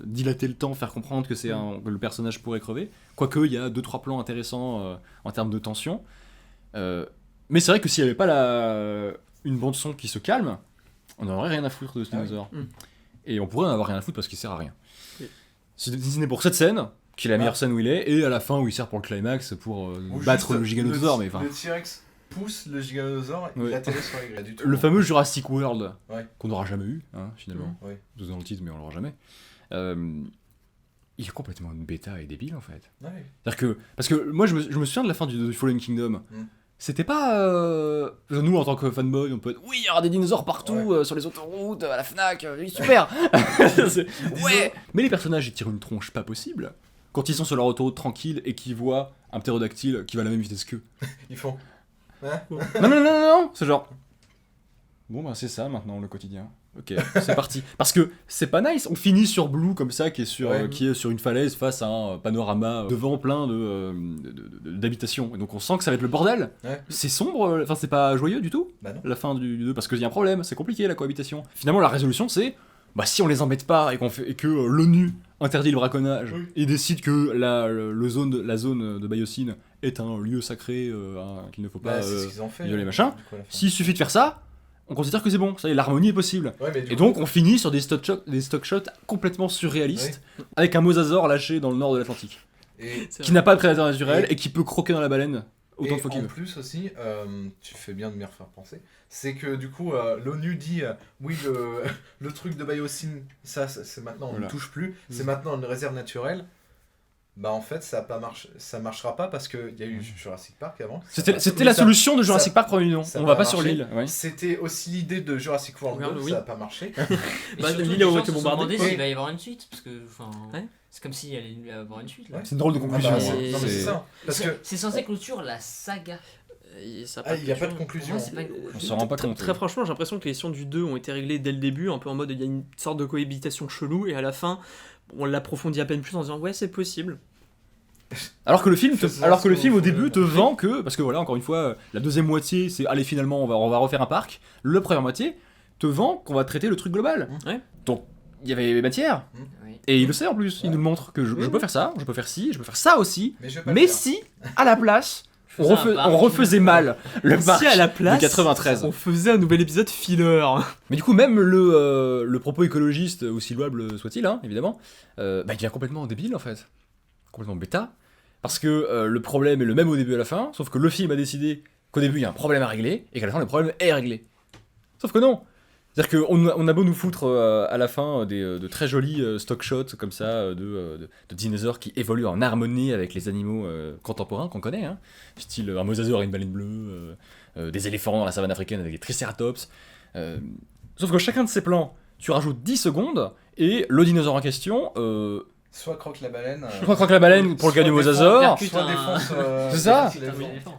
[SPEAKER 2] dilater le temps, faire comprendre que que le personnage pourrait crever. Quoique, il y a 2-3 plans intéressants en termes de tension. Mais c'est vrai que s'il n'y avait pas une bande-son qui se calme, on n'aurait rien à foutre de ce dinosaure.
[SPEAKER 3] oui.
[SPEAKER 2] Et on pourrait en avoir rien à foutre parce qu'il sert à rien.
[SPEAKER 3] Oui.
[SPEAKER 2] Si ce n'est pour cette scène, qui est la meilleure scène où il est, et à la fin où il sert pour le climax pour
[SPEAKER 1] Ou
[SPEAKER 2] battre
[SPEAKER 1] juste
[SPEAKER 2] le giganotosaure. Mais enfin,
[SPEAKER 1] Le T-Rex pousse le giganotosaure,
[SPEAKER 2] Ouais.
[SPEAKER 1] il atterrit sur les grilles.
[SPEAKER 2] le fameux Jurassic World,
[SPEAKER 1] Ouais.
[SPEAKER 2] qu'on n'aura jamais eu, hein, finalement.
[SPEAKER 1] Ouais.
[SPEAKER 2] Deux dans le titre, mais on l'aura jamais. Il est complètement bêta et débile en fait.
[SPEAKER 1] Ouais.
[SPEAKER 2] C'est-à-dire que, parce que moi je me souviens de la fin du Fallen Kingdom. C'était pas. Nous en tant que fanboy, on peut être. Oui, il y aura des dinosaures partout, sur les autoroutes, à la Fnac, oui, super. Ouais. Mais les personnages ils tirent une tronche pas possible. Quand ils sont sur leur autoroute tranquille et qu'ils voient un ptérodactyle qui va à la même vitesse qu'eux.
[SPEAKER 1] Ils font.
[SPEAKER 2] Non, c'est genre. Bon, bah c'est ça maintenant le quotidien. Ok, c'est parti. Parce que c'est pas nice. On finit sur Blue comme ça, qui est sur une falaise face à un panorama devant plein d'habitations. Et donc on sent que ça va être le bordel.
[SPEAKER 1] Ouais.
[SPEAKER 2] C'est sombre, enfin c'est pas joyeux du tout.
[SPEAKER 1] Bah non.
[SPEAKER 2] La fin du 2, parce qu'il y a un problème, c'est compliqué la cohabitation. Finalement, la résolution c'est. Bah si on les embête pas et que l'ONU interdit le braconnage et décide que la zone de Biosyn est un lieu sacré qu'il ne faut pas
[SPEAKER 1] C'est ce qu'ils ont fait.
[SPEAKER 2] violer machin.
[SPEAKER 1] du coup, à la fin.
[SPEAKER 2] S'il suffit de faire ça, on considère que c'est bon, ça y est, l'harmonie est possible.
[SPEAKER 1] Ouais, mais du
[SPEAKER 2] Et
[SPEAKER 1] coup-
[SPEAKER 2] donc on finit sur des stock shots complètement surréalistes avec un mosasaure lâché dans le nord de l'Atlantique
[SPEAKER 1] Et,
[SPEAKER 3] C'est
[SPEAKER 2] qui
[SPEAKER 3] vrai.
[SPEAKER 2] n'a pas de prédateur naturel
[SPEAKER 1] Et-
[SPEAKER 2] et qui peut croquer dans la baleine autant de fois qu'il
[SPEAKER 1] en
[SPEAKER 2] veut.
[SPEAKER 1] plus aussi, tu fais bien de m'y refaire penser, c'est que du coup l'ONU dit oui le truc de Biosyn, ça c'est maintenant on
[SPEAKER 2] Voilà.
[SPEAKER 1] ne touche plus, c'est maintenant une réserve naturelle. Bah en fait ça marchera pas parce qu'il y a eu Jurassic Park avant.
[SPEAKER 2] C'était la solution de Jurassic Park premier nom.
[SPEAKER 1] ça
[SPEAKER 2] On
[SPEAKER 1] a
[SPEAKER 2] va
[SPEAKER 1] pas
[SPEAKER 2] pas sur
[SPEAKER 1] marché.
[SPEAKER 2] l'île. Ouais.
[SPEAKER 1] C'était aussi l'idée de Jurassic World 2,
[SPEAKER 3] Oui.
[SPEAKER 1] ça a pas marché.
[SPEAKER 4] Mais
[SPEAKER 3] Bah,
[SPEAKER 4] surtout,
[SPEAKER 3] l'île
[SPEAKER 4] les
[SPEAKER 3] aurait
[SPEAKER 4] gens
[SPEAKER 3] été
[SPEAKER 4] se sont
[SPEAKER 3] bombardée.
[SPEAKER 4] demandé s'il
[SPEAKER 1] Oui.
[SPEAKER 4] va y avoir une suite, parce que
[SPEAKER 3] Ouais.
[SPEAKER 4] c'est comme s'il allait y avoir une suite là.
[SPEAKER 1] Ouais.
[SPEAKER 2] C'est une drôle de
[SPEAKER 1] Ah
[SPEAKER 2] conclusion.
[SPEAKER 1] bah,
[SPEAKER 2] hein.
[SPEAKER 1] non mais c'est ça. Parce que
[SPEAKER 4] C'est censé clôture la saga.
[SPEAKER 3] Et ça
[SPEAKER 1] il n'y a pas de
[SPEAKER 3] conclusion.
[SPEAKER 1] conclusion.
[SPEAKER 4] Pour moi, c'est pas une
[SPEAKER 2] On
[SPEAKER 4] conclusion.
[SPEAKER 2] s'en rend pas
[SPEAKER 3] Très,
[SPEAKER 2] compte.
[SPEAKER 3] très franchement, j'ai l'impression que les questions du 2 ont été réglées dès le début, un peu en mode il y a une sorte de cohabitation chelou, et à la fin, on l'approfondit à peine plus en disant ouais, c'est possible.
[SPEAKER 2] Alors que le film,
[SPEAKER 1] Faisons
[SPEAKER 2] alors que le
[SPEAKER 1] ce
[SPEAKER 2] film au
[SPEAKER 1] qu'on
[SPEAKER 2] début
[SPEAKER 1] veut.
[SPEAKER 2] te vend que, parce que voilà, encore une fois, la deuxième moitié, c'est allez finalement on va refaire un parc. La première moitié te vend qu'on va traiter le truc global.
[SPEAKER 3] Ouais.
[SPEAKER 2] Donc il y avait matière.
[SPEAKER 4] Oui.
[SPEAKER 2] Et il le sait en plus, il
[SPEAKER 1] Ouais.
[SPEAKER 2] nous le montre que je
[SPEAKER 1] Oui,
[SPEAKER 2] peux faire ça, je peux faire ci, je peux faire ça aussi.
[SPEAKER 1] Mais je vais pas
[SPEAKER 2] Mais
[SPEAKER 1] le faire.
[SPEAKER 2] si, à la place, on,
[SPEAKER 4] faisais un parc.
[SPEAKER 2] on refaisait mal le parc
[SPEAKER 3] Si à la place,
[SPEAKER 2] de 93.
[SPEAKER 3] on faisait un nouvel épisode filler.
[SPEAKER 2] Mais du coup, même le propos écologiste, aussi louable soit-il, hein, évidemment, il devient complètement débile en fait. Complètement bêta. Parce que le problème est le même au début et à la fin, sauf que le film a décidé qu'au début il y a un problème à régler, et qu'à la fin le problème est réglé. Sauf que non. C'est-à-dire qu'on a beau nous foutre à la fin de très jolis stock shots comme ça de dinosaures qui évoluent en harmonie avec les animaux contemporains qu'on connaît, hein, style un mosasaure et une baleine bleue, des éléphants dans la savane africaine avec des tricératops. Sauf que chacun de ces plans, tu rajoutes 10 secondes et le dinosaure en question
[SPEAKER 1] Soit croque la baleine.
[SPEAKER 2] je crois que la baleine pour le gars du mosasaure.
[SPEAKER 4] percute
[SPEAKER 1] Soit
[SPEAKER 4] un-
[SPEAKER 1] défonce.
[SPEAKER 2] C'est ça.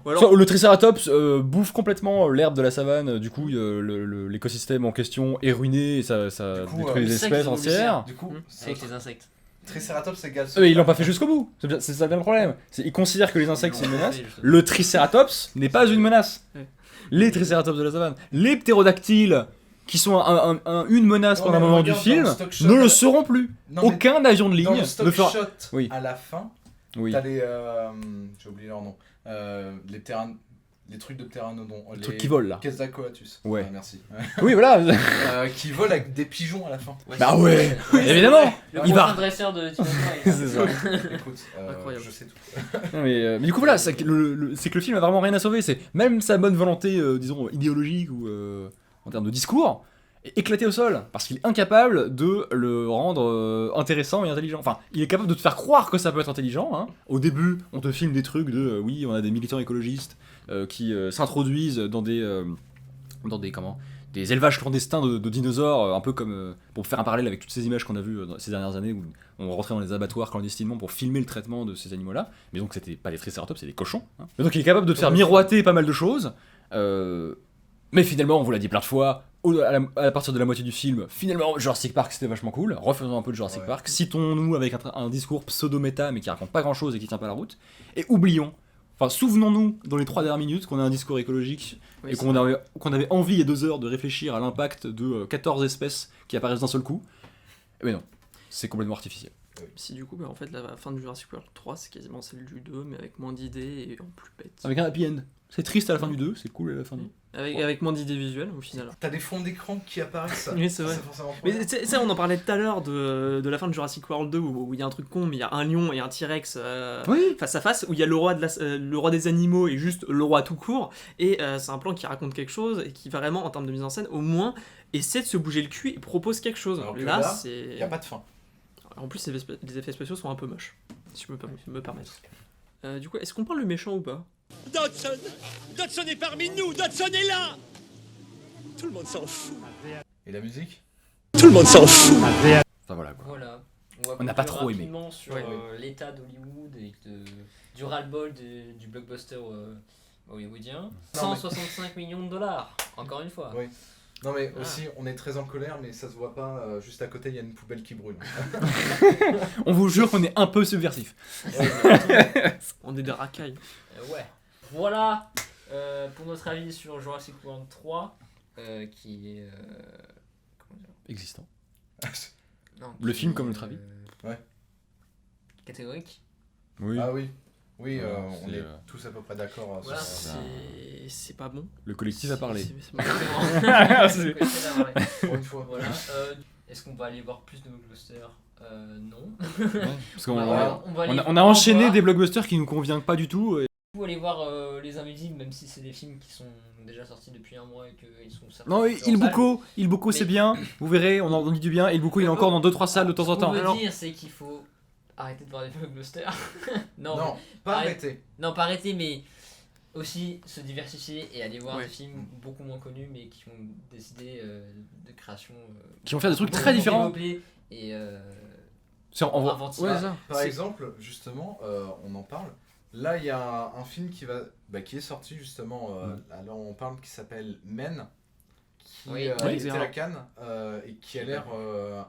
[SPEAKER 3] Ou alors,
[SPEAKER 2] Soit le Triceratops bouffe complètement l'herbe de la savane, du coup l'écosystème en question est ruiné et ça
[SPEAKER 1] Du coup,
[SPEAKER 2] détruit
[SPEAKER 4] le
[SPEAKER 2] des
[SPEAKER 4] sac
[SPEAKER 2] espèces
[SPEAKER 4] évolue
[SPEAKER 2] entières.
[SPEAKER 1] Du coup,
[SPEAKER 4] Avec les insectes.
[SPEAKER 1] Triceratops égale.
[SPEAKER 2] Ils l'ont pas fait jusqu'au bout, c'est ça bien le problème. Ils considèrent que les insectes sont une menace. Le Triceratops n'est pas une menace.
[SPEAKER 3] Ouais.
[SPEAKER 2] Les Triceratops de la savane, les ptérodactyles qui sont une menace
[SPEAKER 1] Non,
[SPEAKER 2] pendant un
[SPEAKER 1] mais
[SPEAKER 2] moment
[SPEAKER 1] regarde
[SPEAKER 2] du film
[SPEAKER 1] dans le stock shot,
[SPEAKER 2] ne le seront plus.
[SPEAKER 1] Non, mais
[SPEAKER 2] Aucun avion de
[SPEAKER 1] dans
[SPEAKER 2] ligne
[SPEAKER 1] le stock
[SPEAKER 2] ne fera.
[SPEAKER 1] shot,
[SPEAKER 2] Oui.
[SPEAKER 1] à la fin,
[SPEAKER 2] Oui.
[SPEAKER 1] t'as les. J'ai oublié leur nom. Les trucs de pteranodon.
[SPEAKER 2] Les trucs qui volent là.
[SPEAKER 1] Quetzalcoatlus.
[SPEAKER 2] Ouais.
[SPEAKER 1] Ah, merci.
[SPEAKER 2] Oui, voilà.
[SPEAKER 1] Qui volent avec des pigeons à la fin.
[SPEAKER 2] Bah ouais, évidemment.
[SPEAKER 4] Le
[SPEAKER 2] Il
[SPEAKER 4] prochain
[SPEAKER 2] va.
[SPEAKER 4] dresseur de Tyrannosaurus.
[SPEAKER 2] C'est ça.
[SPEAKER 1] Écoute,
[SPEAKER 3] Incroyable.
[SPEAKER 1] je sais tout.
[SPEAKER 2] Non, mais du coup voilà, c'est que le film a vraiment rien à sauver. C'est même sa bonne volonté, disons idéologique ou en termes de discours, est éclaté au sol parce qu'il est incapable de le rendre intéressant et intelligent. Enfin, il est capable de te faire croire que ça peut être intelligent. Hein. Au début, on te filme des trucs de oui, on a des militants écologistes qui s'introduisent dans des élevages clandestins de dinosaures, un peu comme pour faire un parallèle avec toutes ces images qu'on a vues ces dernières années où on rentrait dans les abattoirs clandestinement pour filmer le traitement de ces animaux-là. Mais donc c'était pas des triceratops, c'est des cochons. Hein. Mais donc il est capable de te faire miroiter pas mal de choses. Mais finalement, on vous l'a dit plein de fois, à partir de la moitié du film, finalement Jurassic Park c'était vachement cool. Refaisons un peu de Jurassic
[SPEAKER 1] Ouais.
[SPEAKER 2] Park. Citons-nous avec un discours pseudo-méta mais qui raconte pas grand-chose et qui tient pas la route. Et oublions. Enfin, souvenons-nous dans les 3 dernières minutes qu'on a un discours écologique
[SPEAKER 3] oui,
[SPEAKER 2] et
[SPEAKER 3] c'est
[SPEAKER 2] qu'on avait envie il y a 2 heures de réfléchir à l'impact de 14 espèces qui apparaissent d'un seul coup. Mais non, c'est complètement artificiel.
[SPEAKER 3] Si du coup, en fait, la fin de Jurassic World 3, c'est quasiment celle du 2, mais avec moins d'idées et en plus bête.
[SPEAKER 2] Avec un happy end. C'est triste à la fin du 2, c'est cool à la fin du.
[SPEAKER 3] Avec moins d'idées visuelles au final.
[SPEAKER 1] T'as des fonds d'écran qui apparaissent.
[SPEAKER 3] Oui, c'est vrai.
[SPEAKER 1] forcément trop
[SPEAKER 3] Mais
[SPEAKER 1] bien.
[SPEAKER 3] tu sais, on en parlait tout à l'heure de la fin de Jurassic World 2 où il y a un truc con, mais il y a un lion et un T-Rex
[SPEAKER 2] Oui.
[SPEAKER 3] face à face, où il y a le roi des animaux et juste le roi tout court, et c'est un plan qui raconte quelque chose et qui vraiment, en termes de mise en scène, au moins essaie de se bouger le cul et propose quelque chose.
[SPEAKER 1] Alors que
[SPEAKER 3] Là,
[SPEAKER 1] là,
[SPEAKER 3] c'est.
[SPEAKER 1] Y a pas de fin.
[SPEAKER 3] En plus, les effets spéciaux sont un peu moches, si je me permettre. Du coup, est-ce qu'on parle le méchant ou pas?
[SPEAKER 6] Dodson Dodson est parmi nous. Dodson est là. Tout le monde s'en fout.
[SPEAKER 1] Et la musique?
[SPEAKER 6] Tout le monde s'en fout.
[SPEAKER 2] Enfin voilà quoi.
[SPEAKER 4] Voilà. Va
[SPEAKER 2] On n'a pas
[SPEAKER 4] conclure
[SPEAKER 2] trop aimé.
[SPEAKER 4] rapidement sur
[SPEAKER 3] Ouais.
[SPEAKER 4] l'état d'Hollywood et du ras-le-bol du blockbuster hollywoodien.
[SPEAKER 1] Non,
[SPEAKER 4] 165 millions de dollars, encore une fois.
[SPEAKER 1] Oui. Non mais
[SPEAKER 4] Ah.
[SPEAKER 1] aussi, on est très en colère, mais ça se voit pas. Juste à côté, il y a une poubelle qui brûle.
[SPEAKER 2] On vous jure qu'on est un peu subversif.
[SPEAKER 3] On est des racailles.
[SPEAKER 4] Ouais. Voilà pour notre avis sur Jurassic World 3, qui est... comment dire
[SPEAKER 2] Existant.
[SPEAKER 4] Non,
[SPEAKER 2] Le
[SPEAKER 4] qui
[SPEAKER 2] film
[SPEAKER 4] est,
[SPEAKER 2] comme notre avis.
[SPEAKER 1] Ouais.
[SPEAKER 4] Catégorique.
[SPEAKER 2] Oui.
[SPEAKER 1] Ah oui. Oui,
[SPEAKER 2] Voilà,
[SPEAKER 1] on
[SPEAKER 2] c'est,
[SPEAKER 1] est tous à peu près d'accord.
[SPEAKER 4] Voilà.
[SPEAKER 1] sur ça.
[SPEAKER 3] C'est pas bon.
[SPEAKER 2] Le collectif a parlé.
[SPEAKER 3] C'est pas bon.
[SPEAKER 1] Pour une fois.
[SPEAKER 4] Voilà. Est-ce qu'on va aller voir plus de blockbusters Non.
[SPEAKER 2] Parce qu'on
[SPEAKER 4] On
[SPEAKER 2] a enchaîné des blockbusters qui nous conviennent pas du tout. Et...
[SPEAKER 4] Vous allez voir Les Invisibles, même si c'est des films qui sont déjà sortis depuis un mois et qu'ils sont
[SPEAKER 2] Non, Il Bucco c'est
[SPEAKER 4] Mais-
[SPEAKER 2] bien. Vous verrez, on en dit du bien. Il Bucco il est encore dans 2-3 salles de temps en temps.
[SPEAKER 4] Ce qu'on
[SPEAKER 3] Alors-
[SPEAKER 4] veut dire, c'est qu'il faut arrêter de voir des blockbusters. non,
[SPEAKER 1] Non, pas
[SPEAKER 4] arrête.
[SPEAKER 1] arrêter.
[SPEAKER 4] Non, pas arrêter, mais aussi se diversifier et aller voir
[SPEAKER 3] Ouais.
[SPEAKER 4] des films beaucoup moins connus, mais qui ont des idées de création.
[SPEAKER 2] Qui vont faire des trucs
[SPEAKER 4] beaucoup
[SPEAKER 2] très
[SPEAKER 4] plus
[SPEAKER 2] différents.
[SPEAKER 4] développées et
[SPEAKER 2] C'est en-
[SPEAKER 4] inventives.
[SPEAKER 3] Ouais, ça.
[SPEAKER 1] Par
[SPEAKER 3] C'est-
[SPEAKER 1] exemple, justement, on en parle. Là, il y a un film qui est sorti justement. Alors, on parle qui s'appelle Men, qui
[SPEAKER 4] Oui.
[SPEAKER 1] a
[SPEAKER 3] Oui,
[SPEAKER 1] été
[SPEAKER 3] c'est
[SPEAKER 1] à
[SPEAKER 3] vrai.
[SPEAKER 1] Cannes et qui a l'air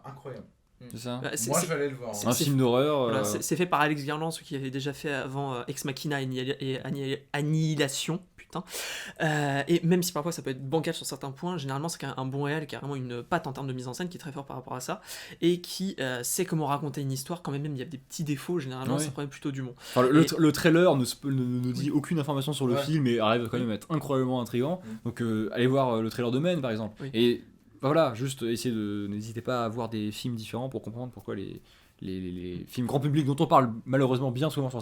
[SPEAKER 1] incroyable.
[SPEAKER 2] C'est ça.
[SPEAKER 3] Bah,
[SPEAKER 1] Moi, je vais aller le voir.
[SPEAKER 3] c'est-
[SPEAKER 2] Un film d'horreur.
[SPEAKER 3] Voilà, c'est fait par Alex Garland, ce qui avait déjà fait avant Ex Machina et Annihilation. Putain. Et même si parfois ça peut être bancal sur certains points, généralement c'est un bon réel qui a vraiment une patte en termes de mise en scène qui est très fort par rapport à ça et qui sait comment raconter une histoire quand même il y a des petits défauts généralement
[SPEAKER 2] Oui.
[SPEAKER 3] ça provient plutôt du bon.
[SPEAKER 2] Enfin, le trailer ne dit aucune information sur le
[SPEAKER 1] Ouais.
[SPEAKER 2] film et arrive quand même à être incroyablement intriguant. Donc allez voir le trailer de Men par exemple.
[SPEAKER 3] Oui.
[SPEAKER 2] Et bah, voilà, juste n'hésitez pas à voir des films différents pour comprendre pourquoi les les films grand public dont on parle malheureusement bien souvent sur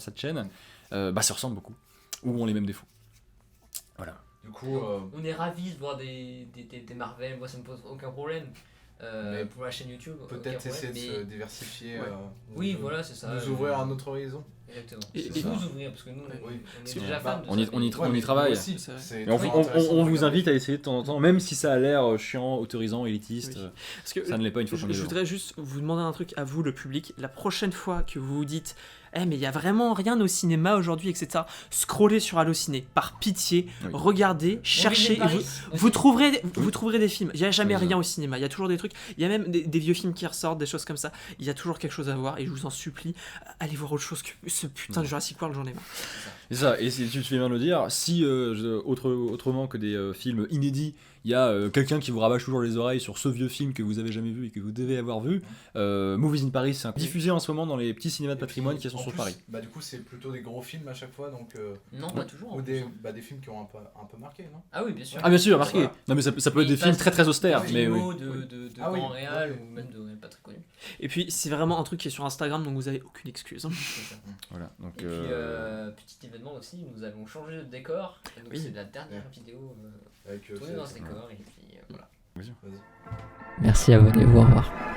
[SPEAKER 2] cette chaîne, se ressemblent beaucoup, ou ont les mêmes défauts. Voilà.
[SPEAKER 1] Du coup,
[SPEAKER 4] On est ravis de voir des Marvel, moi ça me pose aucun problème.
[SPEAKER 1] Mais
[SPEAKER 4] Pour la chaîne YouTube,
[SPEAKER 1] peut-être
[SPEAKER 4] aucun
[SPEAKER 1] essayer
[SPEAKER 4] problème,
[SPEAKER 1] de se diversifier.
[SPEAKER 3] Ouais.
[SPEAKER 4] Oui, voilà, c'est ça.
[SPEAKER 1] Nous ouvrir à notre horizon.
[SPEAKER 4] Exactement.
[SPEAKER 3] Et
[SPEAKER 4] nous ouvrir, parce que nous,
[SPEAKER 1] Oui.
[SPEAKER 4] on est déjà fans de
[SPEAKER 2] On y
[SPEAKER 4] ça.
[SPEAKER 2] on y travaille.
[SPEAKER 1] Aussi,
[SPEAKER 3] C'est vrai.
[SPEAKER 1] c'est
[SPEAKER 2] Mais on,
[SPEAKER 1] très
[SPEAKER 2] on-
[SPEAKER 1] intéressant
[SPEAKER 2] on
[SPEAKER 1] de
[SPEAKER 2] vous
[SPEAKER 1] regarder.
[SPEAKER 2] invite à essayer de temps en temps, même si ça a l'air chiant, autorisant, élitiste.
[SPEAKER 3] Oui. Parce que
[SPEAKER 2] Ça ne l'est pas une fois qu'on est
[SPEAKER 3] je
[SPEAKER 2] dedans.
[SPEAKER 3] voudrais juste vous demander un truc à vous, le public. La prochaine fois que vous vous dites mais il y a vraiment rien au cinéma aujourd'hui, etc., scrollez sur Allociné. Par pitié,
[SPEAKER 2] Oui.
[SPEAKER 3] regardez, cherchez. Et vous trouverez des films. Il n'y a jamais
[SPEAKER 2] Oui,
[SPEAKER 3] rien au cinéma. Il y a toujours des trucs. Il y a même des vieux films qui ressortent, des choses comme ça. Il y a toujours quelque chose à voir. Et je vous en supplie, allez voir autre chose que ce putain de Jurassic World, j'en ai marre.
[SPEAKER 2] C'est ça, et si tu fais bien de le dire, si autrement que des films inédits, il y a quelqu'un qui vous rabâche toujours les oreilles sur ce vieux film que vous avez jamais vu et que vous devez avoir vu, Movies in Paris, c'est diffusé en ce moment dans les petits cinémas de patrimoine qui sont sur Paris.
[SPEAKER 1] Bah du coup c'est plutôt des gros films à chaque fois donc
[SPEAKER 4] Non, pas toujours. en
[SPEAKER 1] ou
[SPEAKER 4] plus.
[SPEAKER 1] des films qui ont un peu marqué non.
[SPEAKER 4] Ah oui, bien sûr.
[SPEAKER 2] Ah bien sûr, marqué.
[SPEAKER 1] Voilà.
[SPEAKER 2] Non mais ça peut être des films très très austères, mais oui.
[SPEAKER 4] De
[SPEAKER 1] Ah oui.
[SPEAKER 4] grands réal ou même de réal pas très connus.
[SPEAKER 3] Et puis, c'est vraiment un truc qui est sur Instagram, donc vous avez aucune excuse.
[SPEAKER 4] C'est ça.
[SPEAKER 2] Voilà, donc
[SPEAKER 4] Et puis, petit événement aussi, nous avons changé de décor. Et donc,
[SPEAKER 3] Oui.
[SPEAKER 4] c'est la dernière vidéo
[SPEAKER 1] Avec
[SPEAKER 4] tournée dans ce décor. Et puis, voilà.
[SPEAKER 1] Vas-y.
[SPEAKER 4] Merci à vous, au revoir.